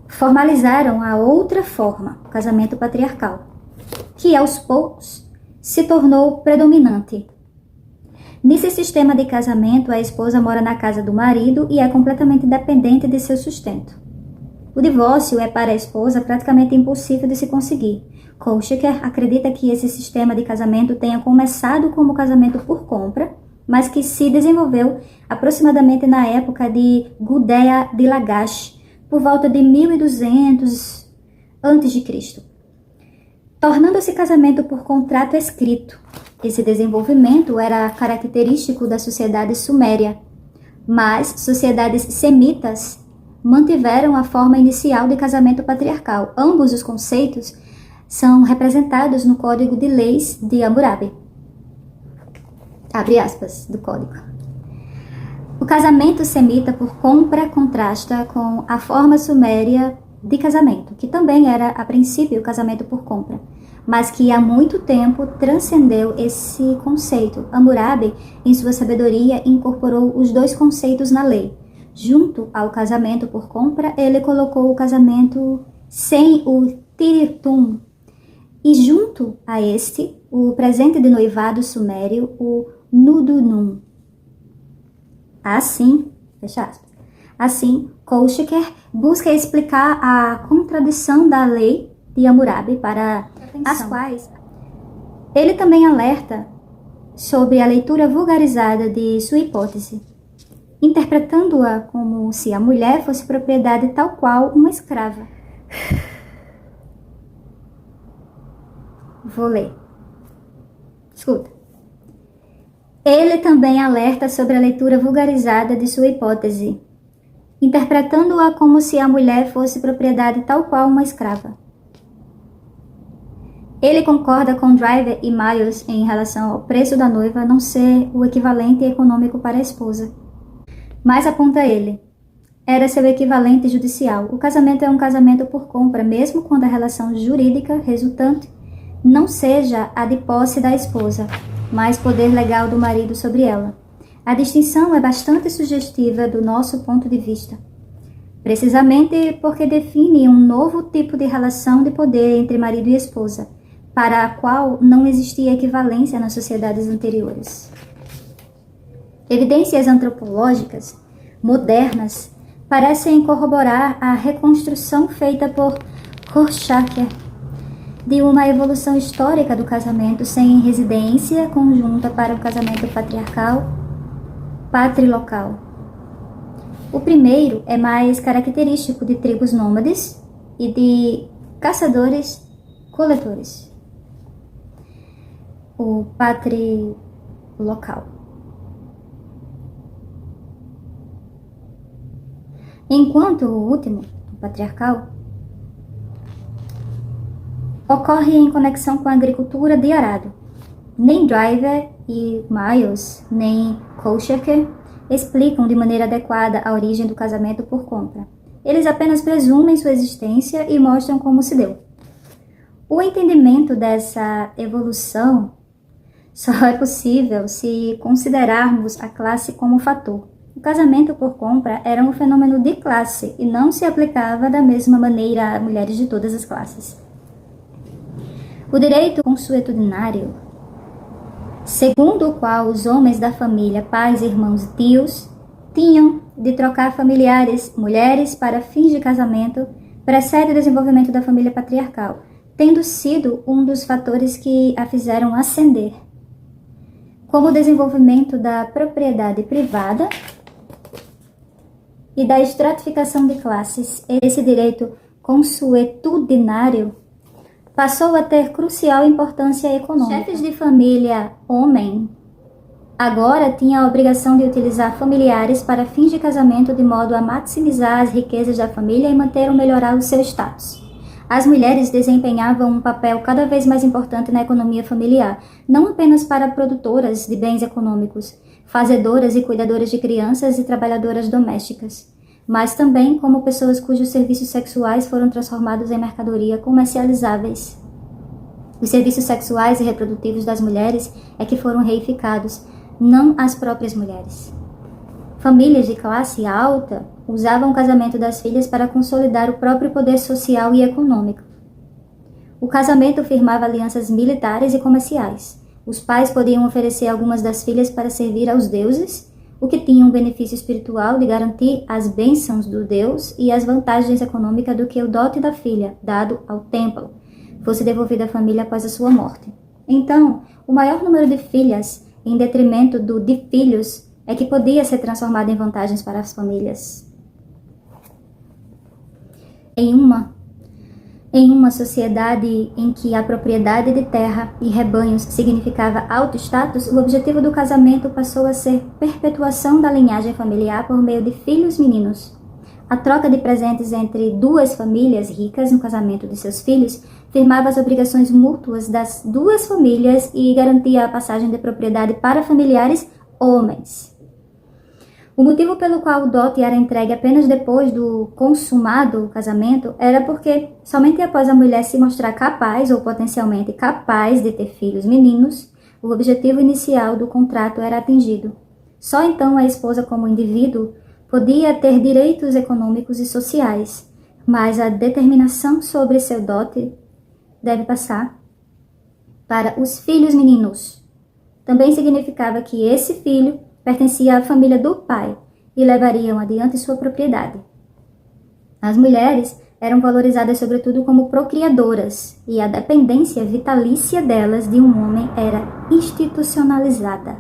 formalizaram a outra forma, o casamento patriarcal, que aos poucos se tornou predominante. Nesse sistema de casamento, a esposa mora na casa do marido e é completamente dependente de seu sustento. O divórcio é para a esposa praticamente impossível de se conseguir. Koschecker acredita que esse sistema de casamento tenha começado como casamento por compra, mas que se desenvolveu aproximadamente na época de Gudea de Lagash, por volta de 1200 a.C., tornando-se casamento por contrato escrito. Esse desenvolvimento era característico da sociedade suméria, mas sociedades semitas mantiveram a forma inicial de casamento patriarcal. Ambos os conceitos são representados no Código de Leis de Hammurabi. Abre aspas do código. O casamento semita por compra contrasta com a forma suméria de casamento, que também era, a princípio, o casamento por compra, mas que há muito tempo transcendeu esse conceito. Hammurabi, em sua sabedoria, incorporou os dois conceitos na lei. Junto ao casamento por compra, ele colocou o casamento sem o tiritum, e junto a este, o presente de noivado sumério, o nudunum. Assim, fecha aspas. Assim, Koschecker busca explicar a contradição da lei de Hammurabi, para as quais ele também alerta sobre a leitura vulgarizada de sua hipótese, interpretando-a como se a mulher fosse propriedade tal qual uma escrava. Vou ler. Escuta. Ele também alerta sobre a leitura vulgarizada de sua hipótese, interpretando-a como se a mulher fosse propriedade tal qual uma escrava. Ele concorda com Driver e Miles em relação ao preço da noiva não ser o equivalente econômico para a esposa. Mas aponta ele, era seu equivalente judicial. O casamento é um casamento por compra, mesmo quando a relação jurídica resultante não seja a de posse da esposa, mas poder legal do marido sobre ela. A distinção é bastante sugestiva do nosso ponto de vista, precisamente porque define um novo tipo de relação de poder entre marido e esposa, para a qual não existia equivalência nas sociedades anteriores. Evidências antropológicas modernas parecem corroborar a reconstrução feita por Korsacher de uma evolução histórica do casamento sem residência conjunta para o casamento patriarcal, patrilocal. O primeiro é mais característico de tribos nômades e de caçadores-coletores. O patrilocal. Enquanto o último, o patriarcal, ocorre em conexão com a agricultura de arado. Nem Driver e Miles, nem Korsacher explicam de maneira adequada a origem do casamento por compra. Eles apenas presumem sua existência e mostram como se deu. O entendimento dessa evolução só é possível se considerarmos a classe como fator. O casamento por compra era um fenômeno de classe e não se aplicava da mesma maneira a mulheres de todas as classes. O direito consuetudinário, segundo o qual os homens da família, pais, irmãos e tios, tinham de trocar familiares, mulheres, para fins de casamento, precede o desenvolvimento da família patriarcal, tendo sido um dos fatores que a fizeram ascender. Como o desenvolvimento da propriedade privada e da estratificação de classes, esse direito consuetudinário passou a ter crucial importância econômica. Chefes de família homem agora tinham a obrigação de utilizar familiares para fins de casamento de modo a maximizar as riquezas da família e manter ou melhorar o seu status. As mulheres desempenhavam um papel cada vez mais importante na economia familiar, não apenas para produtoras de bens econômicos, fazedoras e cuidadoras de crianças e trabalhadoras domésticas, mas também como pessoas cujos serviços sexuais foram transformados em mercadoria comercializáveis. Os serviços sexuais e reprodutivos das mulheres é que foram reificados, não as próprias mulheres. Famílias de classe alta usavam o casamento das filhas para consolidar o próprio poder social e econômico. O casamento firmava alianças militares e comerciais. Os pais podiam oferecer algumas das filhas para servir aos deuses, o que tinha um benefício espiritual de garantir as bênçãos do Deus e as vantagens econômicas do que o dote da filha, dado ao templo, fosse devolvido à família após a sua morte. Então, o maior número de filhas, em detrimento do de filhos, é que podia ser transformado em vantagens para as famílias. Em uma sociedade em que a propriedade de terra e rebanhos significava alto status, o objetivo do casamento passou a ser perpetuação da linhagem familiar por meio de filhos meninos. A troca de presentes entre duas famílias ricas no casamento de seus filhos firmava as obrigações mútuas das duas famílias e garantia a passagem de propriedade para familiares homens. O motivo pelo qual o dote era entregue apenas depois do consumado casamento era porque somente após a mulher se mostrar capaz ou potencialmente capaz de ter filhos meninos, o objetivo inicial do contrato era atingido. Só então a esposa como indivíduo podia ter direitos econômicos e sociais, mas a determinação sobre seu dote deve passar para os filhos meninos. Também significava que esse filho pertencia à família do pai e levariam adiante sua propriedade. As mulheres eram valorizadas sobretudo como procriadoras e a dependência vitalícia delas de um homem era institucionalizada.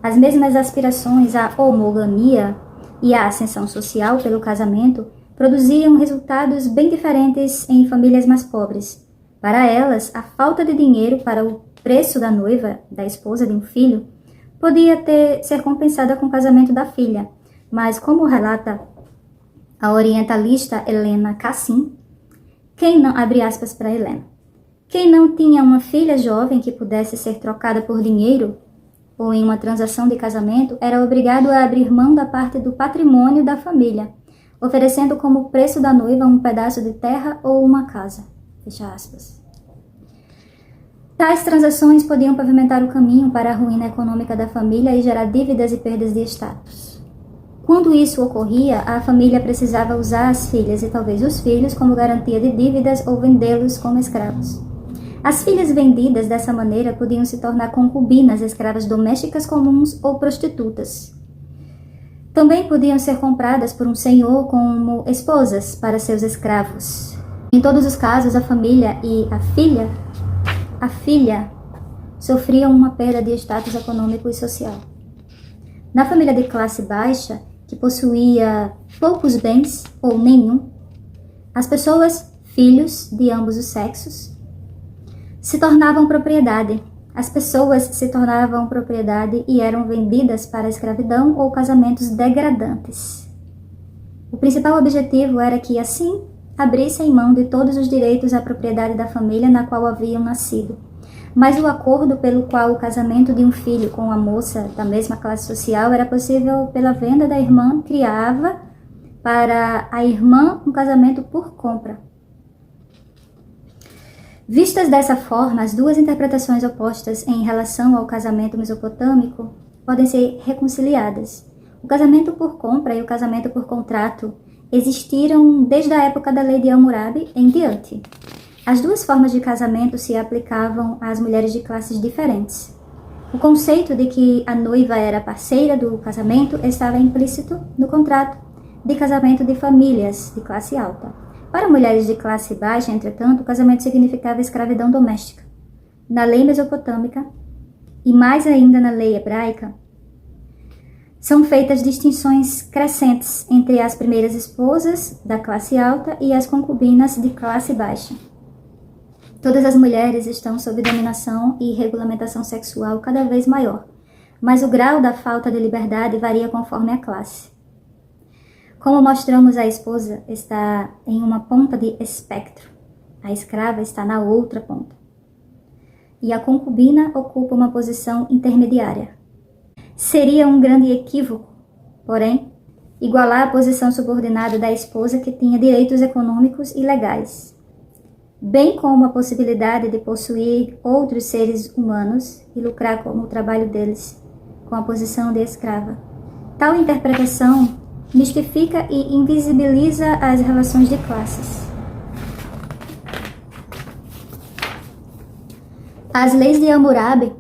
As mesmas aspirações à homogamia e à ascensão social pelo casamento produziam resultados bem diferentes em famílias mais pobres. Para elas, a falta de dinheiro para o preço da noiva, da esposa de um filho, podia ser compensada com o casamento da filha, mas como relata a orientalista Helena Cassin, quem não, abre aspas para Helena, Quem não tinha uma filha jovem que pudesse ser trocada por dinheiro ou em uma transação de casamento era obrigado a abrir mão da parte do patrimônio da família, oferecendo como preço da noiva um pedaço de terra ou uma casa. Fecha aspas. Tais transações podiam pavimentar o caminho para a ruína econômica da família e gerar dívidas e perdas de status. Quando isso ocorria, a família precisava usar as filhas e talvez os filhos como garantia de dívidas ou vendê-los como escravos. As filhas vendidas dessa maneira podiam se tornar concubinas, escravas domésticas comuns ou prostitutas. Também podiam ser compradas por um senhor como esposas para seus escravos. Em todos os casos, a família e a filha sofriam uma perda de status econômico e social. Na família de classe baixa, que possuía poucos bens ou nenhum, as pessoas, filhos de ambos os sexos, se tornavam propriedade. As pessoas se tornavam propriedade e eram vendidas para a escravidão ou casamentos degradantes. O principal objetivo era que, assim, abrissem mão de todos os direitos à propriedade da família na qual haviam nascido. Mas o acordo pelo qual o casamento de um filho com uma moça da mesma classe social era possível pela venda da irmã criava para a irmã um casamento por compra. Vistas dessa forma, as duas interpretações opostas em relação ao casamento mesopotâmico podem ser reconciliadas. O casamento por compra e o casamento por contrato existiram desde a época da lei de Hammurabi em diante. As duas formas de casamento se aplicavam às mulheres de classes diferentes. O conceito de que a noiva era parceira do casamento estava implícito no contrato de casamento de famílias de classe alta. Para mulheres de classe baixa, entretanto, o casamento significava escravidão doméstica. Na lei mesopotâmica, e mais ainda na lei hebraica, são feitas distinções crescentes entre as primeiras esposas da classe alta e as concubinas de classe baixa. Todas as mulheres estão sob dominação e regulamentação sexual cada vez maior, mas o grau da falta de liberdade varia conforme a classe. Como mostramos, a esposa está em uma ponta de espectro, a escrava está na outra ponta, e a concubina ocupa uma posição intermediária. Seria um grande equívoco, porém, igualar a posição subordinada da esposa que tinha direitos econômicos e legais, bem como a possibilidade de possuir outros seres humanos e lucrar com o trabalho deles, com a posição de escrava. Tal interpretação mistifica e invisibiliza as relações de classes. As leis de Hammurabi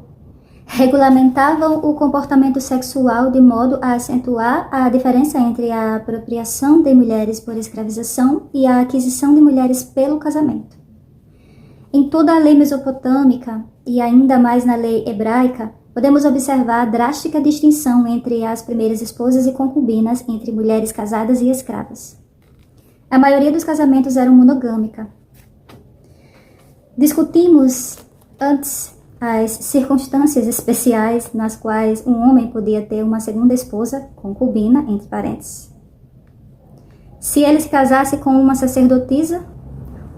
regulamentavam o comportamento sexual de modo a acentuar a diferença entre a apropriação de mulheres por escravização e a aquisição de mulheres pelo casamento. Em toda a lei mesopotâmica e ainda mais na lei hebraica, podemos observar a drástica distinção entre as primeiras esposas e concubinas, entre mulheres casadas e escravas. A maioria dos casamentos eram monogâmica. Discutimos antes as circunstâncias especiais nas quais um homem podia ter uma segunda esposa, concubina, entre parênteses. Se ele se casasse com uma sacerdotisa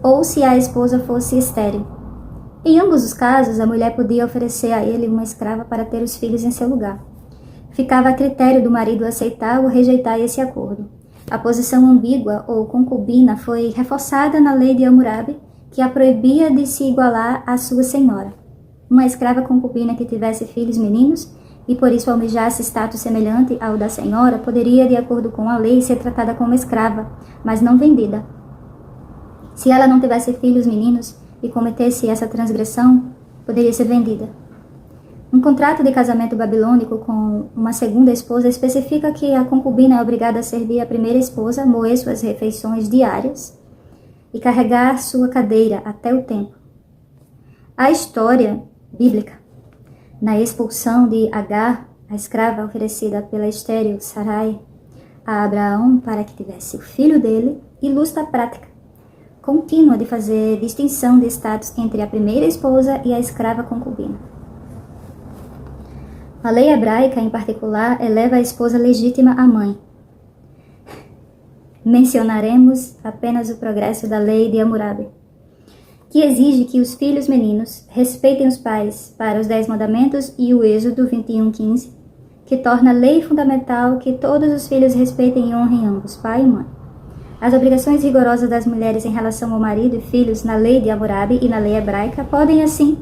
ou se a esposa fosse estéril. Em ambos os casos, a mulher podia oferecer a ele uma escrava para ter os filhos em seu lugar. Ficava a critério do marido aceitar ou rejeitar esse acordo. A posição ambígua ou concubina foi reforçada na lei de Hammurabi, que a proibia de se igualar à sua senhora. Uma escrava concubina que tivesse filhos meninos e por isso almejasse status semelhante ao da senhora, poderia, de acordo com a lei, ser tratada como escrava, mas não vendida. Se ela não tivesse filhos meninos e cometesse essa transgressão, poderia ser vendida. Um contrato de casamento babilônico com uma segunda esposa especifica que a concubina é obrigada a servir a primeira esposa, moer suas refeições diárias e carregar sua cadeira até o templo. A história bíblica, na expulsão de Agar, a escrava oferecida pela estéril Sarai a Abraão para que tivesse o filho dele, ilustra a prática contínua de fazer distinção de status entre a primeira esposa e a escrava concubina. A lei hebraica, em particular, eleva a esposa legítima à mãe. Mencionaremos apenas o progresso da lei de Hammurabi. que exige que os filhos meninos respeitem os pais para os 10 mandamentos e o Êxodo 21:15, que torna lei fundamental que todos os filhos respeitem e honrem ambos, pai e mãe. As obrigações rigorosas das mulheres em relação ao marido e filhos na lei de Hammurabi e na lei hebraica podem, assim,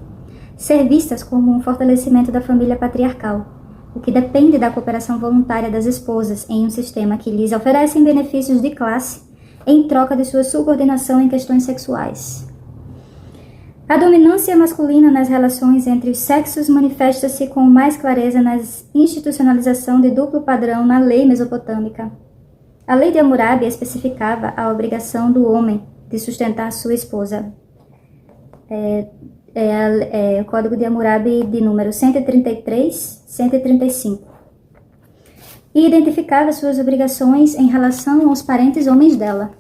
ser vistas como um fortalecimento da família patriarcal, o que depende da cooperação voluntária das esposas em um sistema que lhes oferece benefícios de classe em troca de sua subordinação em questões sexuais. A dominância masculina nas relações entre os sexos manifesta-se com mais clareza na institucionalização de duplo padrão na lei mesopotâmica. A lei de Hammurabi especificava a obrigação do homem de sustentar sua esposa. O Código de Hammurabi de número 133, 135. E identificava suas obrigações em relação aos parentes homens dela.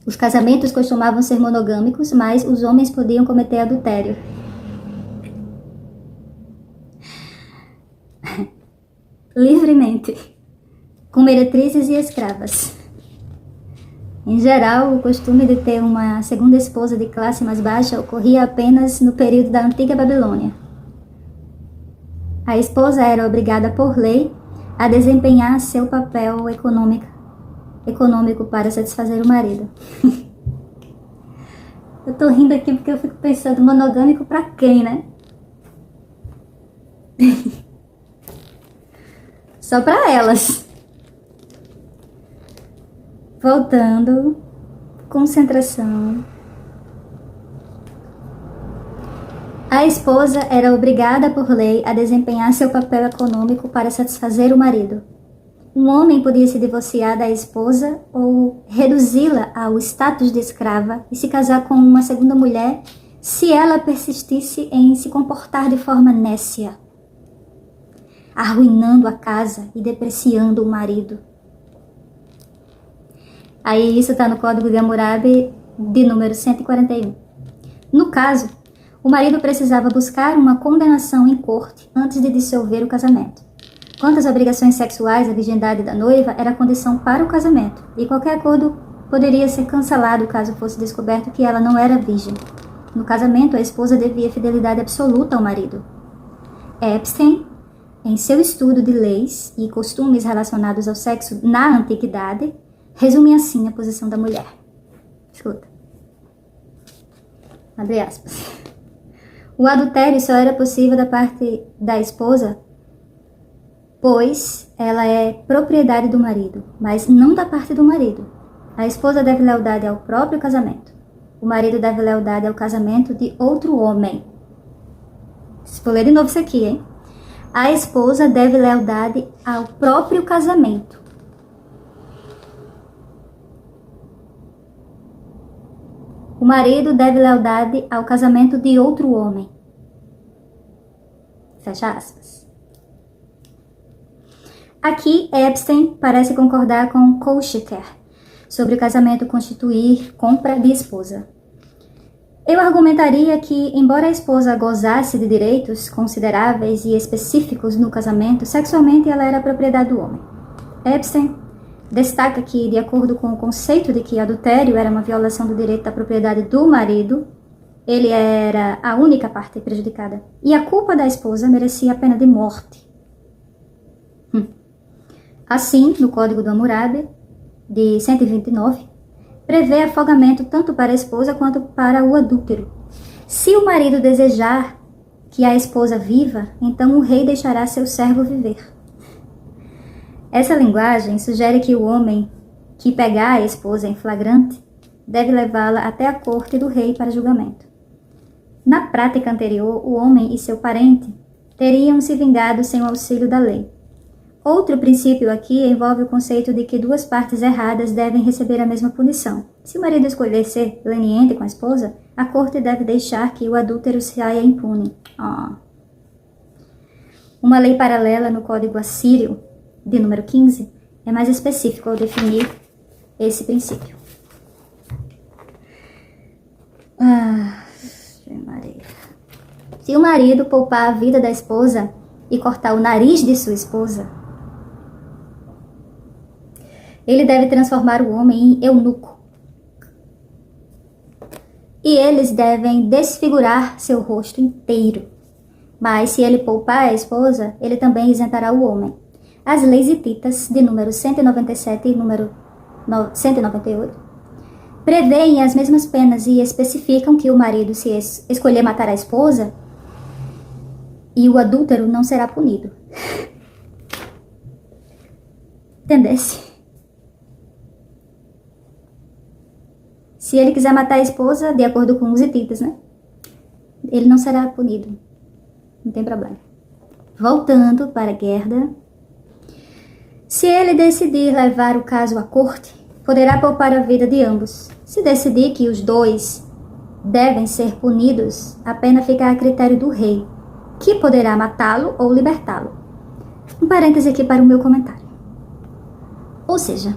Os casamentos costumavam ser monogâmicos, mas os homens podiam cometer adultério. Livremente, com meretrizes e escravas. Em geral, o costume de ter uma segunda esposa de classe mais baixa ocorria apenas no período da antiga Babilônia. A esposa era obrigada por lei a desempenhar seu papel econômico para satisfazer o marido. Eu tô rindo aqui porque eu fico pensando, monogâmico pra quem, né? Só pra elas. Voltando, concentração. A esposa era obrigada por lei a desempenhar seu papel econômico para satisfazer o marido. Um homem podia se divorciar da esposa ou reduzi-la ao status de escrava e se casar com uma segunda mulher se ela persistisse em se comportar de forma nécia, arruinando a casa e depreciando o marido. Aí isso está no Código de Hammurabi de número 141. No caso, o marido precisava buscar uma condenação em corte antes de dissolver o casamento. Quanto às obrigações sexuais, a virgindade da noiva era condição para o casamento, e qualquer acordo poderia ser cancelado caso fosse descoberto que ela não era virgem. No casamento, a esposa devia fidelidade absoluta ao marido. Epstein, em seu estudo de leis e costumes relacionados ao sexo na antiguidade, resume assim a posição da mulher. Escuta. Abre aspas. O adultério só era possível da parte da esposa, pois ela é propriedade do marido, mas não da parte do marido. A esposa deve lealdade ao próprio casamento. O marido deve lealdade ao casamento de outro homem. Vou ler de novo isso aqui, hein? A esposa deve lealdade ao próprio casamento. O marido deve lealdade ao casamento de outro homem. Fecha aspas. Aqui, Epstein parece concordar com Koschecker sobre o casamento constituir compra de esposa. Eu argumentaria que, embora a esposa gozasse de direitos consideráveis e específicos no casamento, sexualmente ela era propriedade do homem. Epstein destaca que, de acordo com o conceito de que adultério era uma violação do direito da propriedade do marido, ele era a única parte prejudicada, e a culpa da esposa merecia a pena de morte. Assim, no Código do Hammurabi, de 129, prevê afogamento tanto para a esposa quanto para o adúltero. Se o marido desejar que a esposa viva, então o rei deixará seu servo viver. Essa linguagem sugere que o homem que pegar a esposa em flagrante deve levá-la até a corte do rei para julgamento. Na prática anterior, o homem e seu parente teriam se vingado sem o auxílio da lei. Outro princípio aqui envolve o conceito de que duas partes erradas devem receber a mesma punição. Se o marido escolher ser leniente com a esposa, a corte deve deixar que o adúltero saia impune. Uma lei paralela no Código Assírio, de número 15, é mais específico ao definir esse princípio. Se o marido poupar a vida da esposa e cortar o nariz de sua esposa, ele deve transformar o homem em eunuco. que eles devem desfigurar seu rosto inteiro. Mas se ele poupar a esposa, ele também isentará o homem. As leis hititas, de número 197 e número 198, prevêem as mesmas penas e especificam que o marido, se escolher matar a esposa, e o adúltero não será punido. Entendesse? Se ele quiser matar a esposa, de acordo com os hititas, né? Ele não será punido. Não tem problema. Voltando para Gerda. Se ele decidir levar o caso à corte, poderá poupar a vida de ambos. Se decidir que os dois devem ser punidos, a pena fica a critério do rei, que poderá matá-lo ou libertá-lo. Um parêntese aqui para o meu comentário. Ou seja,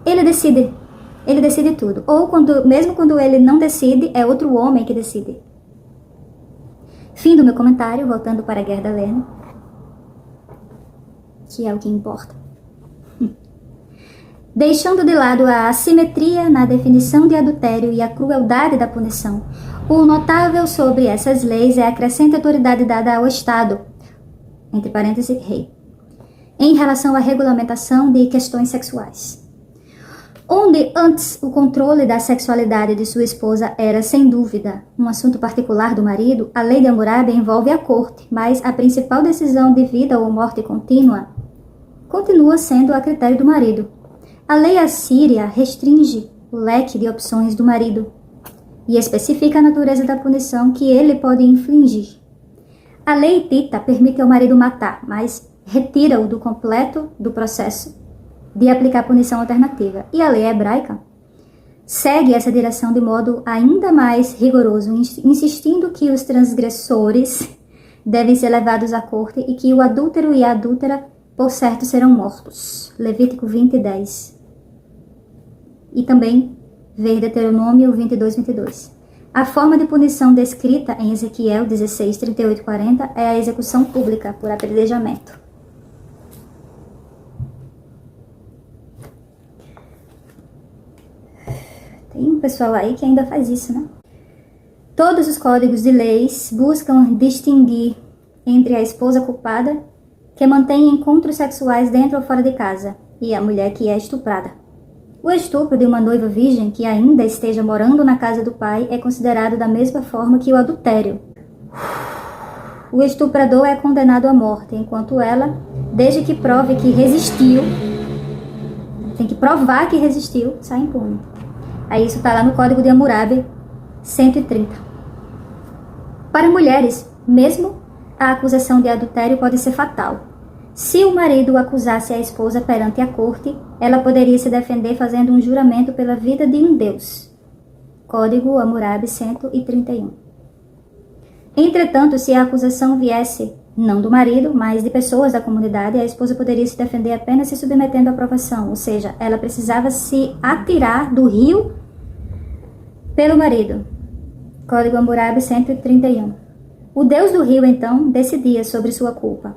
ele decide tudo. Ou mesmo quando ele não decide, é outro homem que decide. Fim do meu comentário, voltando para Gerda Lerner, que é o que importa. Deixando de lado a assimetria na definição de adultério e a crueldade da punição, o notável sobre essas leis é a crescente autoridade dada ao Estado, entre parênteses, rei, em relação à regulamentação de questões sexuais. Onde antes o controle da sexualidade de sua esposa era, sem dúvida, um assunto particular do marido, a lei de Hammurabi envolve a corte, mas a principal decisão de vida ou morte contínua continua sendo a critério do marido. A lei assíria restringe o leque de opções do marido e especifica a natureza da punição que ele pode infligir. A lei hitita permite ao marido matar, mas retira-o do completo do processo de aplicar punição alternativa. E a lei hebraica segue essa direção de modo ainda mais rigoroso, insistindo que os transgressores devem ser levados à corte e que o adúltero e a adúltera, por certo, serão mortos. Levítico 20:10. E também ver Deuteronômio 22:22. A forma de punição descrita em Ezequiel 16:38-40 é a execução pública por apedrejamento. Tem um pessoal aí que ainda faz isso, né? Todos os códigos de leis buscam distinguir entre a esposa culpada, que mantém encontros sexuais dentro ou fora de casa, e a mulher que é estuprada. O estupro de uma noiva virgem que ainda esteja morando na casa do pai é considerado da mesma forma que o adultério. O estuprador é condenado à morte, enquanto ela, desde que prove que resistiu, tem que provar que resistiu, sai impune. Aí isso está lá no Código de Hammurabi 130. Para mulheres, mesmo a acusação de adultério pode ser fatal. Se o marido acusasse a esposa perante a corte, ela poderia se defender fazendo um juramento pela vida de um deus. Código Hammurabi 131. Entretanto, se a acusação viesse não do marido, mas de pessoas da comunidade, a esposa poderia se defender apenas se submetendo à provação, ou seja, ela precisava se atirar do rio pelo marido. Código Hammurabi 131. O deus do rio, então, decidia sobre sua culpa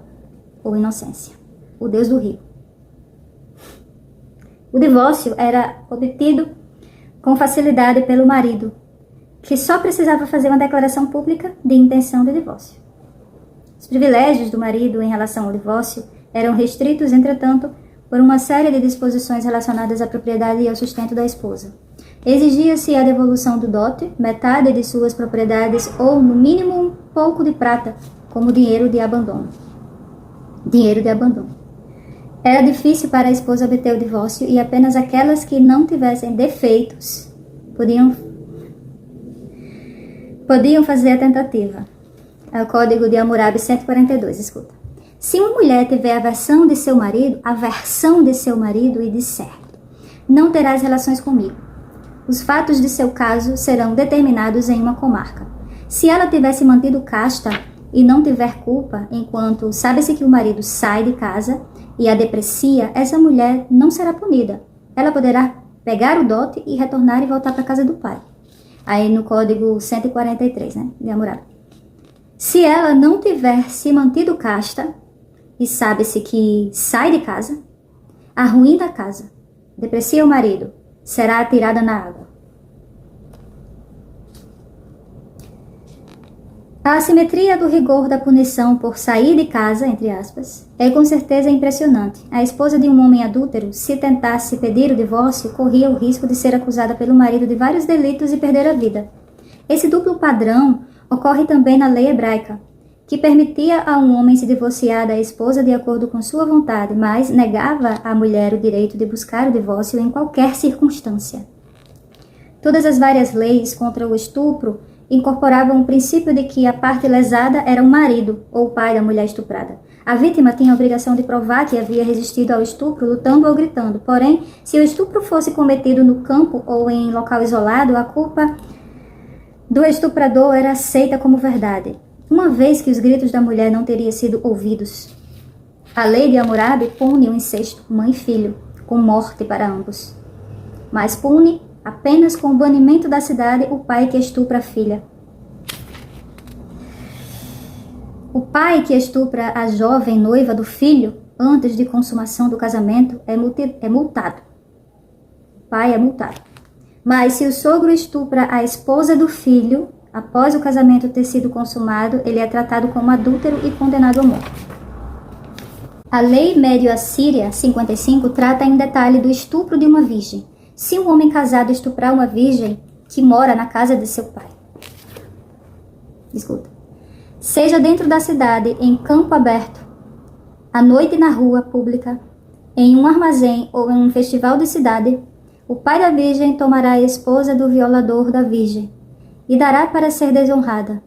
ou inocência. O deus do rio. O divórcio era obtido com facilidade pelo marido, que só precisava fazer uma declaração pública de intenção de divórcio. Os privilégios do marido em relação ao divórcio eram restritos, entretanto, por uma série de disposições relacionadas à propriedade e ao sustento da esposa. Exigia-se a devolução do dote, metade de suas propriedades ou, no mínimo, um pouco de prata, como dinheiro de abandono. Era difícil para a esposa obter o divórcio e apenas aquelas que não tivessem defeitos podiam fazer a tentativa. É o Código de Hammurabi 142, escuta. Se uma mulher tiver aversão de seu marido e disser: não terás relações comigo, os fatos de seu caso serão determinados em uma comarca. Se ela tivesse mantido casta e não tiver culpa, enquanto sabe-se que o marido sai de casa e a deprecia, essa mulher não será punida. Ela poderá pegar o dote e retornar e voltar para a casa do pai. Aí no Código 143, né, de Hammurabi. Se ela não tiver se mantido casta e sabe-se que sai de casa, arruína a casa, deprecia o marido, será atirada na água. A assimetria do rigor da punição por sair de casa, entre aspas, é com certeza impressionante. A esposa de um homem adúltero, se tentasse pedir o divórcio, corria o risco de ser acusada pelo marido de vários delitos e perder a vida. Esse duplo padrão ocorre também na lei hebraica, que permitia a um homem se divorciar da esposa de acordo com sua vontade, mas negava à mulher o direito de buscar o divórcio em qualquer circunstância. Todas as várias leis contra o estupro incorporavam o princípio de que a parte lesada era o marido ou o pai da mulher estuprada. A vítima tinha a obrigação de provar que havia resistido ao estupro lutando ou gritando. Porém, se o estupro fosse cometido no campo ou em local isolado, a culpa do estuprador era aceita como verdade, uma vez que os gritos da mulher não teriam sido ouvidos. A lei de Hammurabi pune o incesto, mãe e filho, com morte para ambos, mas pune apenas com o banimento da cidade o pai que estupra a filha. O pai que estupra a jovem noiva do filho antes de consumação do casamento é multado. O pai é multado. Mas se o sogro estupra a esposa do filho, após o casamento ter sido consumado, ele é tratado como adúltero e condenado à morte. A lei médio-assíria 55 trata em detalhe do estupro de uma virgem. Se um homem casado estuprar uma virgem que mora na casa de seu pai, seja dentro da cidade, em campo aberto, à noite na rua pública, em um armazém ou em um festival de cidade, o pai da virgem tomará a esposa do violador da virgem e dará para ser desonrada.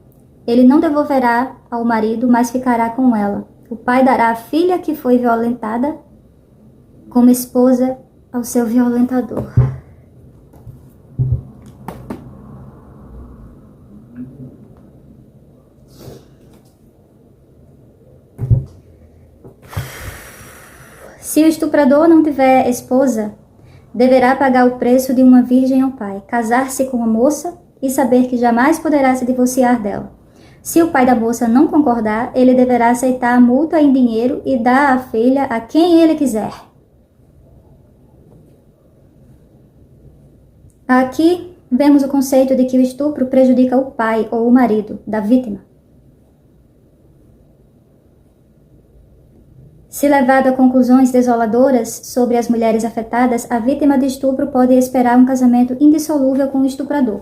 Ele não devolverá ao marido, mas ficará com ela. O pai dará a filha que foi violentada como esposa ao seu violentador. Se o estuprador não tiver esposa, deverá pagar o preço de uma virgem ao pai, casar-se com a moça e saber que jamais poderá se divorciar dela. Se o pai da moça não concordar, ele deverá aceitar a multa em dinheiro e dar a filha a quem ele quiser. Aqui vemos o conceito de que o estupro prejudica o pai ou o marido da vítima. Se levado a conclusões desoladoras sobre as mulheres afetadas, a vítima de estupro pode esperar um casamento indissolúvel com o estuprador.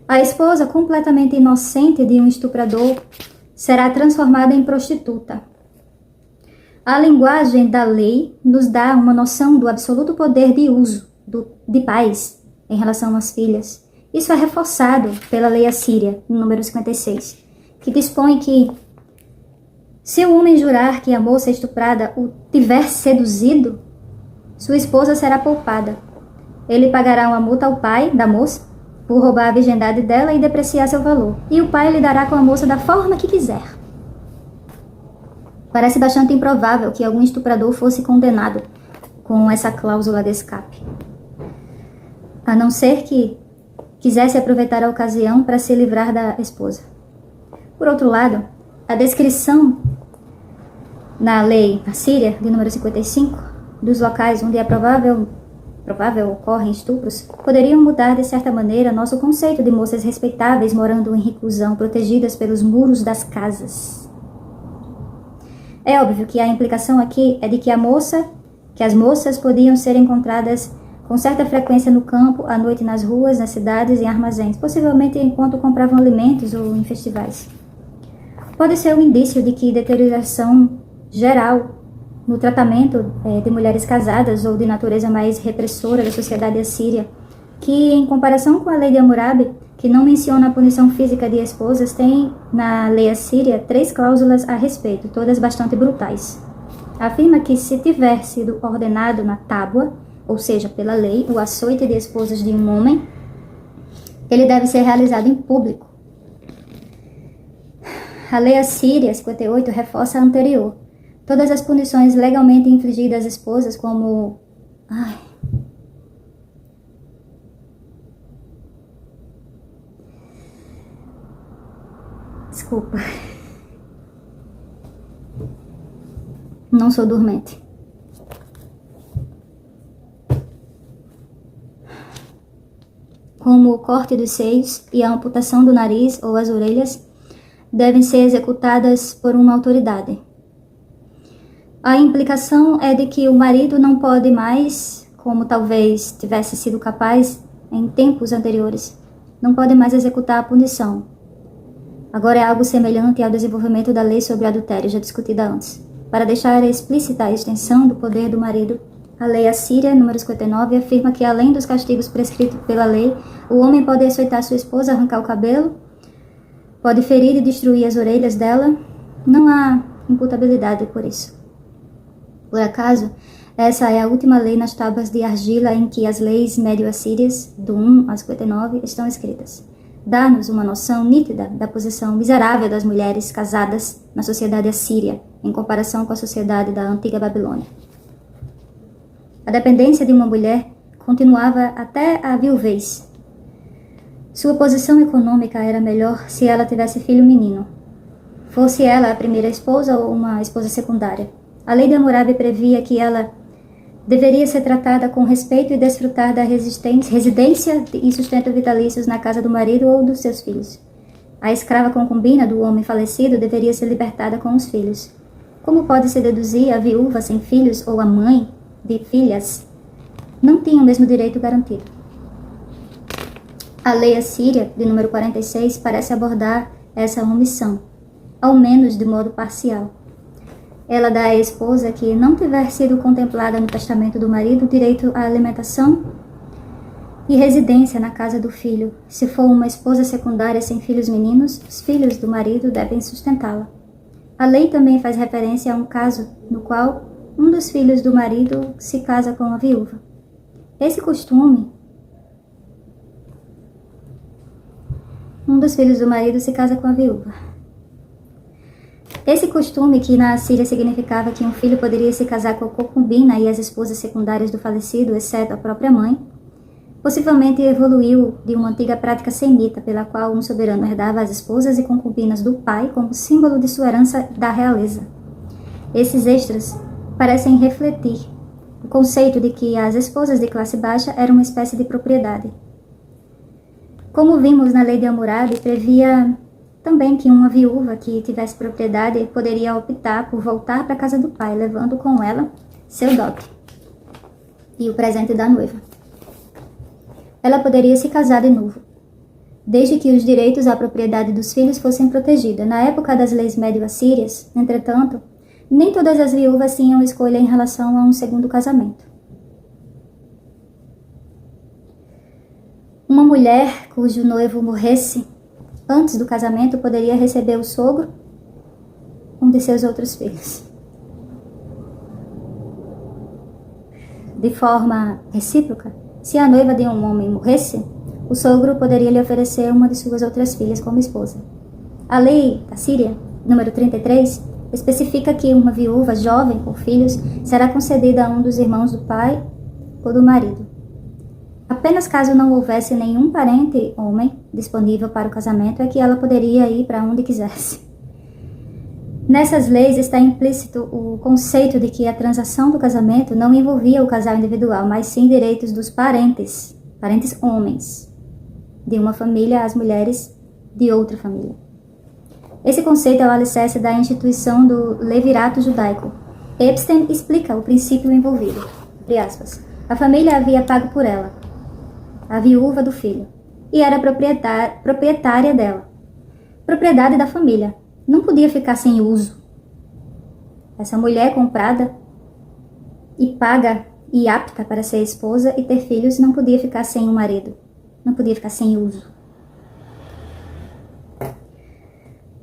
A esposa completamente inocente de um estuprador será transformada em prostituta. A linguagem da lei nos dá uma noção do absoluto poder de uso de pais em relação às filhas. Isso é reforçado pela lei assíria, número 56, que dispõe que se o homem jurar que a moça estuprada o tiver seduzido, sua esposa será poupada. Ele pagará uma multa ao pai da moça por roubar a virgindade dela e depreciar seu valor. E o pai lidará com a moça da forma que quiser. Parece bastante improvável que algum estuprador fosse condenado com essa cláusula de escape, a não ser que quisesse aproveitar a ocasião para se livrar da esposa. Por outro lado, a descrição na lei assíria, de número 55, dos locais onde é provável ocorrem estupros, poderiam mudar de certa maneira nosso conceito de moças respeitáveis morando em reclusão, protegidas pelos muros das casas. É óbvio que a implicação aqui é de que as moças podiam ser encontradas com certa frequência no campo, à noite nas ruas, nas cidades e em armazéns, possivelmente enquanto compravam alimentos ou em festivais. Pode ser um indício de que deterioração geral no tratamento de mulheres casadas ou de natureza mais repressora da sociedade assíria, que em comparação com a lei de Hammurabi, que não menciona a punição física de esposas, tem na lei assíria 3 cláusulas a respeito, todas bastante brutais. Afirma que se tiver sido ordenado na tábua, ou seja, pela lei, o açoite de esposas de um homem, ele deve ser realizado em público. A lei assíria 58 reforça a anterior. Todas as punições legalmente infligidas às esposas, como... Desculpa. Não sou dormente. Como o corte dos seios e a amputação do nariz ou as orelhas, devem ser executadas por uma autoridade. A implicação é de que o marido não pode mais, como talvez tivesse sido capaz em tempos anteriores, não pode mais executar a punição. Agora é algo semelhante ao desenvolvimento da lei sobre adultério, já discutida antes. Para deixar explícita a extensão do poder do marido, a lei assíria, número 59, afirma que, além dos castigos prescritos pela lei, o homem pode açoitar sua esposa, arrancar o cabelo, pode ferir e destruir as orelhas dela. Não há imputabilidade por isso. Por acaso, essa é a última lei nas tábuas de argila em que as leis médio-assírias, do 1 a 59, estão escritas. Dá-nos uma noção nítida da posição miserável das mulheres casadas na sociedade assíria, em comparação com a sociedade da antiga Babilônia. A dependência de uma mulher continuava até a viuvez. Sua posição econômica era melhor se ela tivesse filho menino, fosse ela a primeira esposa ou uma esposa secundária. A lei de Hammurabi previa que ela deveria ser tratada com respeito e desfrutar da residência e sustento vitalícios na casa do marido ou dos seus filhos. A escrava concubina do homem falecido deveria ser libertada com os filhos. Como pode-se deduzir, a viúva sem filhos ou a mãe de filhas não tinha o mesmo direito garantido. A lei assíria, de número 46, parece abordar essa omissão, ao menos de modo parcial. Ela dá à esposa que não tiver sido contemplada no testamento do marido direito à alimentação e residência na casa do filho. Se for uma esposa secundária sem filhos meninos, os filhos do marido devem sustentá-la. A lei também faz referência a um caso no qual um dos filhos do marido se casa com a viúva. Esse costume, que na Assíria significava que um filho poderia se casar com a concubina e as esposas secundárias do falecido, exceto a própria mãe, possivelmente evoluiu de uma antiga prática semita, pela qual um soberano herdava as esposas e concubinas do pai como símbolo de sua herança da realeza. Esses extras parecem refletir o conceito de que as esposas de classe baixa eram uma espécie de propriedade. Como vimos na lei de Hammurabi, previa também que uma viúva que tivesse propriedade poderia optar por voltar para a casa do pai, levando com ela seu dote e o presente da noiva. Ela poderia se casar de novo, desde que os direitos à propriedade dos filhos fossem protegidos. Na época das leis médio-assírias, entretanto, nem todas as viúvas tinham escolha em relação a um segundo casamento. Uma mulher cujo noivo morresse antes do casamento poderia receber o sogro, um de seus outros filhos. De forma recíproca, se a noiva de um homem morresse, o sogro poderia lhe oferecer uma de suas outras filhas como esposa. A lei da Síria, número 33, especifica que uma viúva jovem com filhos será concedida a um dos irmãos do pai ou do marido. Apenas caso não houvesse nenhum parente homem disponível para o casamento é que ela poderia ir para onde quisesse. Nessas leis está implícito o conceito de que a transação do casamento não envolvia o casal individual, mas sim direitos dos parentes homens, de uma família às mulheres de outra família. Esse conceito é o alicerce da instituição do levirato judaico. Epstein explica o princípio envolvido. Abre aspas. A família havia pago por ela, a viúva do filho, e era proprietária dela. Propriedade da família. Não podia ficar sem uso. Essa mulher comprada e paga e apta para ser esposa e ter filhos não podia ficar sem um marido. Não podia ficar sem uso.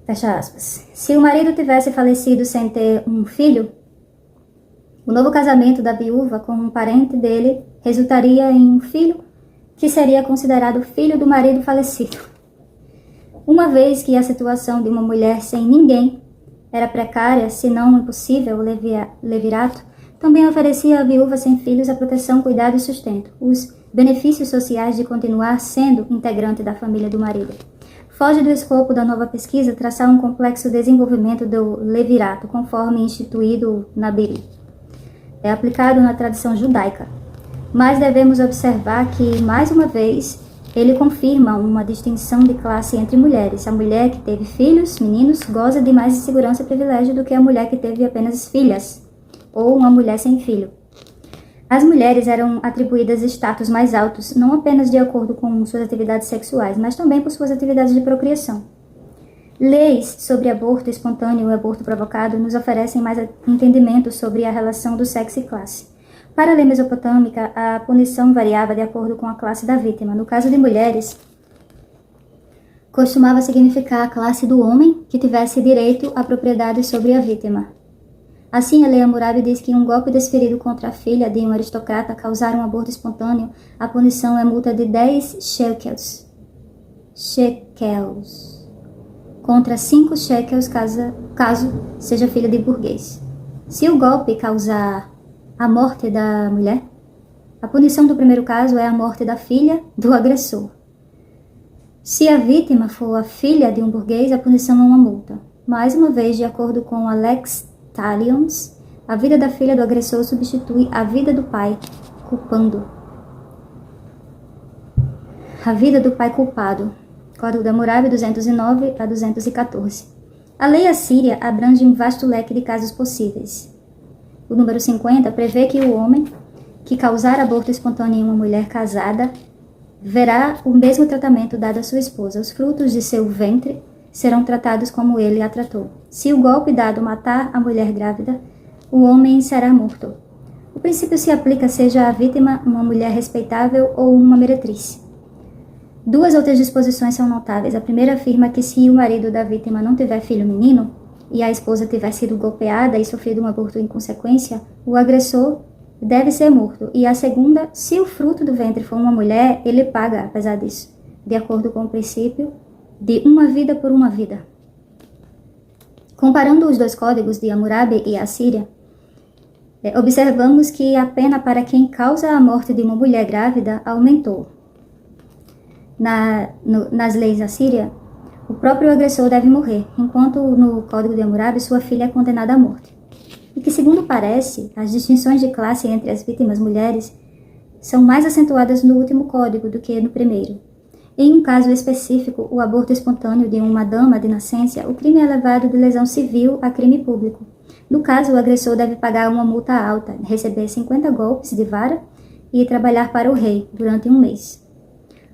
Fecha aspas. Se o marido tivesse falecido sem ter um filho, o novo casamento da viúva com um parente dele resultaria em um filho que seria considerado filho do marido falecido. Uma vez que a situação de uma mulher sem ninguém era precária, se não impossível, o levirato também oferecia à viúva sem filhos a proteção, cuidado e sustento, os benefícios sociais de continuar sendo integrante da família do marido. Foge do escopo da nova pesquisa traçar um complexo desenvolvimento do levirato, conforme instituído na Beri. É aplicado na tradição judaica. Mas devemos observar que, mais uma vez, ele confirma uma distinção de classe entre mulheres. A mulher que teve filhos, meninos, goza de mais segurança e privilégio do que a mulher que teve apenas filhas, ou uma mulher sem filho. As mulheres eram atribuídas status mais altos, não apenas de acordo com suas atividades sexuais, mas também por suas atividades de procriação. Leis sobre aborto espontâneo e aborto provocado nos oferecem mais entendimento sobre a relação do sexo e classe. Para a lei mesopotâmica, a punição variava de acordo com a classe da vítima. No caso de mulheres, costumava significar a classe do homem que tivesse direito à propriedade sobre a vítima. Assim, a lei Hammurabi diz que um golpe desferido contra a filha de um aristocrata causar um aborto espontâneo, a punição é multa de 10 shekels. Contra 5 shekels caso seja filha de burguês. Se o golpe causar a morte da mulher, a punição do primeiro caso é a morte da filha do agressor. Se a vítima for a filha de um burguês, a punição é uma multa. Mais uma vez, de acordo com Alex Talions, a vida da filha do agressor substitui a vida do pai, culpado. Código de Hammurabi 209 a 214. A lei assíria abrange um vasto leque de casos possíveis. O número 50 prevê que o homem que causar aborto espontâneo em uma mulher casada verá o mesmo tratamento dado à sua esposa. Os frutos de seu ventre serão tratados como ele a tratou. Se o golpe dado matar a mulher grávida, o homem será morto. O princípio se aplica seja a vítima uma mulher respeitável ou uma meretriz. Duas outras disposições são notáveis. A primeira afirma que se o marido da vítima não tiver filho menino, e a esposa tiver sido golpeada e sofrido um aborto em consequência, o agressor deve ser morto. E a segunda, se o fruto do ventre for uma mulher, ele paga, apesar disso, de acordo com o princípio de uma vida por uma vida. Comparando os dois códigos de Hammurabi e Assíria, observamos que a pena para quem causa a morte de uma mulher grávida aumentou. Nas leis assíria, o próprio agressor deve morrer, enquanto no Código de Hammurabi sua filha é condenada à morte. E que, segundo parece, as distinções de classe entre as vítimas mulheres são mais acentuadas no último código do que no primeiro. Em um caso específico, o aborto espontâneo de uma dama de nascença, o crime é elevado de lesão civil a crime público. No caso, o agressor deve pagar uma multa alta, receber 50 golpes de vara e trabalhar para o rei durante um mês.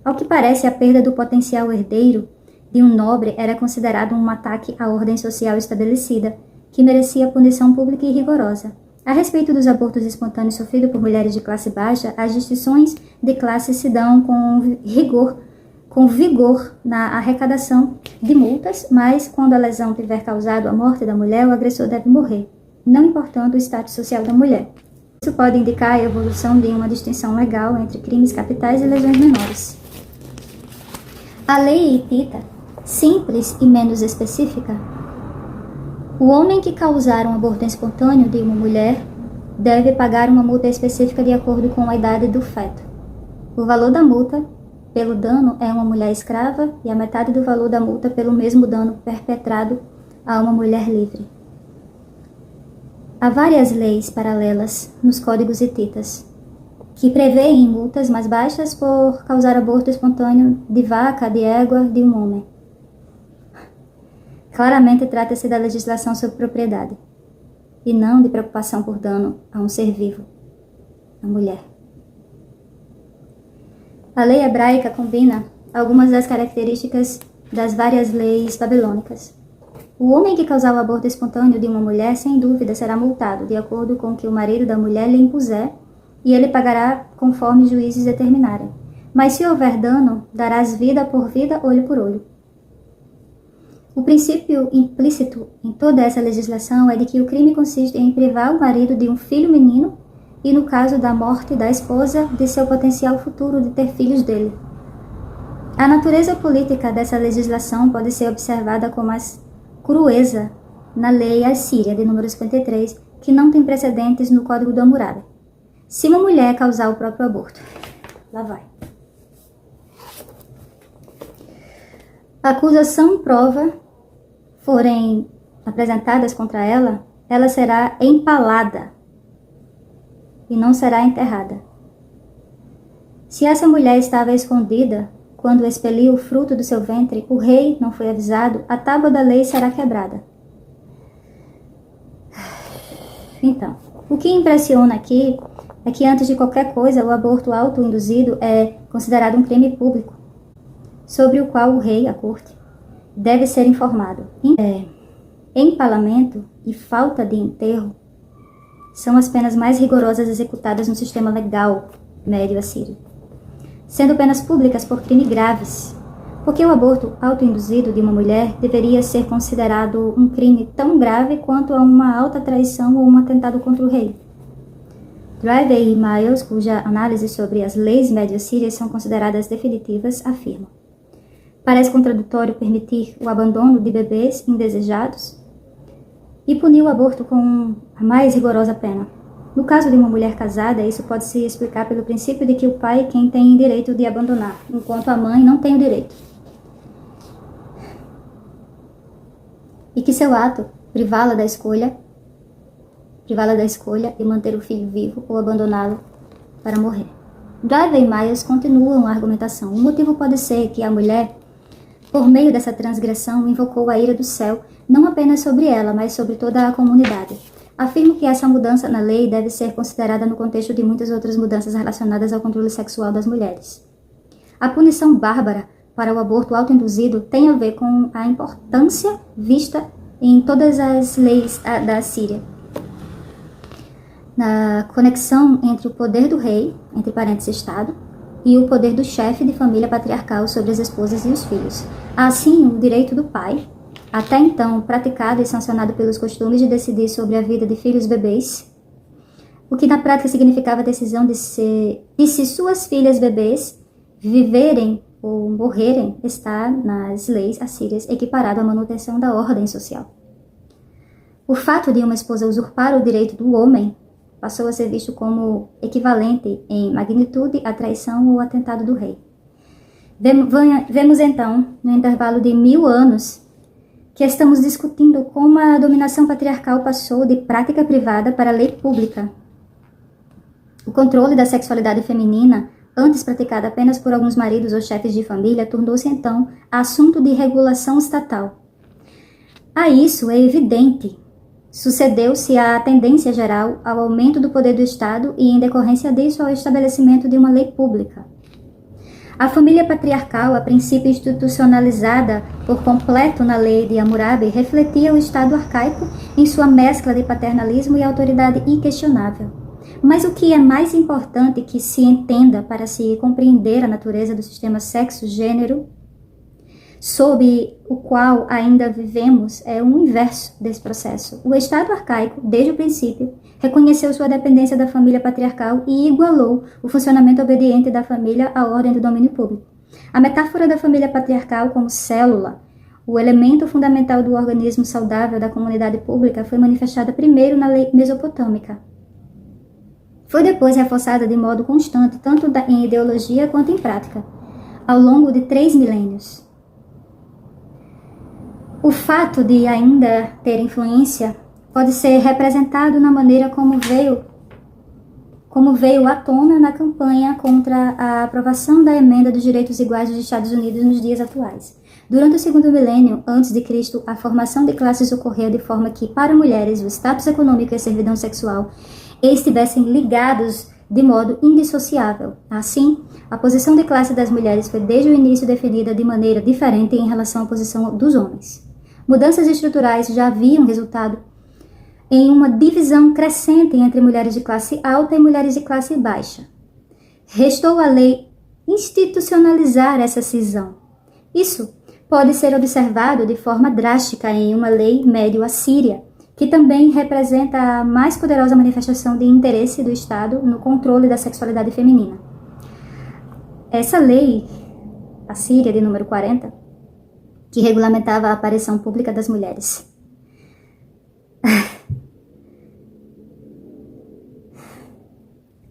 Ao que parece, a perda do potencial herdeiro de um nobre era considerado um ataque à ordem social estabelecida, que merecia punição pública e rigorosa. A respeito dos abortos espontâneos sofridos por mulheres de classe baixa, as distinções de classe se dão com vigor na arrecadação de multas, mas quando a lesão tiver causado a morte da mulher, o agressor deve morrer, não importando o status social da mulher. Isso pode indicar a evolução de uma distinção legal entre crimes capitais e lesões menores. A lei hitita, simples e menos específica, o homem que causar um aborto espontâneo de uma mulher deve pagar uma multa específica de acordo com a idade do feto. O valor da multa pelo dano é uma mulher escrava e a metade do valor da multa pelo mesmo dano perpetrado a uma mulher livre. Há várias leis paralelas nos códigos hititas, que prevêem multas mais baixas por causar aborto espontâneo de vaca, de égua, de um homem. Claramente trata-se da legislação sobre propriedade, e não de preocupação por dano a um ser vivo, a mulher. A lei hebraica combina algumas das características das várias leis babilônicas. O homem que causar o aborto espontâneo de uma mulher, sem dúvida, será multado, de acordo com o que o marido da mulher lhe impuser, e ele pagará conforme os juízes determinarem. Mas se houver dano, darás vida por vida, olho por olho. O princípio implícito em toda essa legislação é de que o crime consiste em privar o marido de um filho menino e, no caso da morte da esposa, de seu potencial futuro de ter filhos dele. A natureza política dessa legislação pode ser observada com mais crueza na lei assíria de número 53, que não tem precedentes no Código do Hammurabi. Se uma mulher causar o próprio aborto, lá vai. A acusação e prova forem apresentadas contra ela, ela será empalada e não será enterrada. Se essa mulher estava escondida quando expeliu o fruto do seu ventre, o rei não foi avisado, a tábua da lei será quebrada. Então, o que impressiona aqui é que antes de qualquer coisa, o aborto autoinduzido é considerado um crime público, sobre o qual o rei, a corte, deve ser informado. Empalamento e falta de enterro são as penas mais rigorosas executadas no sistema legal médio assírio, sendo penas públicas por crimes graves, porque o aborto autoinduzido de uma mulher deveria ser considerado um crime tão grave quanto a uma alta traição ou um atentado contra o rei. Driver e Miles, cuja análise sobre as leis médio-assírias são consideradas definitivas, afirmam: parece contraditório permitir o abandono de bebês indesejados e punir o aborto com a mais rigorosa pena. No caso de uma mulher casada, isso pode se explicar pelo princípio de que o pai é quem tem direito de abandonar, enquanto a mãe não tem o direito. E que seu ato privá-la da escolha e manter o filho vivo ou abandoná-lo para morrer. Driver e Miles continuam a argumentação. O motivo pode ser que a mulher, por meio dessa transgressão, invocou a ira do céu, não apenas sobre ela, mas sobre toda a comunidade. Afirmo que essa mudança na lei deve ser considerada no contexto de muitas outras mudanças relacionadas ao controle sexual das mulheres. A punição bárbara para o aborto autoinduzido tem a ver com a importância vista em todas as leis da Síria, na conexão entre o poder do rei, entre parênteses Estado, e o poder do chefe de família patriarcal sobre as esposas e os filhos. Assim, o direito do pai, até então praticado e sancionado pelos costumes de decidir sobre a vida de filhos bebês, o que na prática significava a decisão de se suas filhas bebês viverem ou morrerem, está nas leis assírias equiparado à manutenção da ordem social. O fato de uma esposa usurpar o direito do homem passou a ser visto como equivalente em magnitude à traição ou atentado do rei. Vemos então, no intervalo de 1000 anos, que estamos discutindo como a dominação patriarcal passou de prática privada para lei pública. O controle da sexualidade feminina, antes praticada apenas por alguns maridos ou chefes de família, tornou-se então assunto de regulação estatal. A isso é evidente. Sucedeu-se a tendência geral ao aumento do poder do Estado e, em decorrência disso, ao estabelecimento de uma lei pública. A família patriarcal, a princípio institucionalizada por completo na lei de Hammurabi, refletia o Estado arcaico em sua mescla de paternalismo e autoridade inquestionável. Mas o que é mais importante que se entenda para se compreender a natureza do sistema sexo-gênero, sob o qual ainda vivemos, é o inverso desse processo. O Estado arcaico, desde o princípio, reconheceu sua dependência da família patriarcal e igualou o funcionamento obediente da família à ordem do domínio público. A metáfora da família patriarcal como célula, o elemento fundamental do organismo saudável da comunidade pública, foi manifestada primeiro na lei mesopotâmica. Foi depois reforçada de modo constante, tanto em ideologia quanto em prática, ao longo de 3 milênios. O fato de ainda ter influência pode ser representado na maneira como veio à tona na campanha contra a aprovação da emenda dos direitos iguais dos Estados Unidos nos dias atuais. Durante o segundo milênio antes de Cristo, a formação de classes ocorreu de forma que, para mulheres, o status econômico e a servidão sexual estivessem ligados de modo indissociável. Assim, a posição de classe das mulheres foi desde o início definida de maneira diferente em relação à posição dos homens. Mudanças estruturais já haviam resultado em uma divisão crescente entre mulheres de classe alta e mulheres de classe baixa. Restou a lei institucionalizar essa cisão. Isso pode ser observado de forma drástica em uma lei médio-assíria, que também representa a mais poderosa manifestação de interesse do Estado no controle da sexualidade feminina. Essa lei assíria de número 40, que regulamentava a aparição pública das mulheres.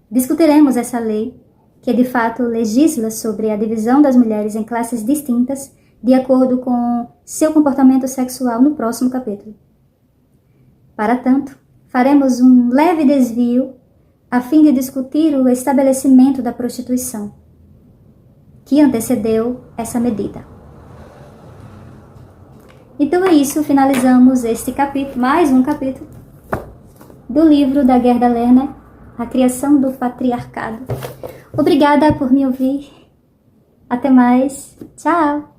Discutiremos essa lei, que de fato legisla sobre a divisão das mulheres em classes distintas de acordo com seu comportamento sexual no próximo capítulo. Para tanto, faremos um leve desvio a fim de discutir o estabelecimento da prostituição. que antecedeu essa medida. Então é isso, finalizamos este capítulo, mais um capítulo, do livro da Gerda Lerner, A Criação do Patriarcado. Obrigada por me ouvir. Até mais. Tchau!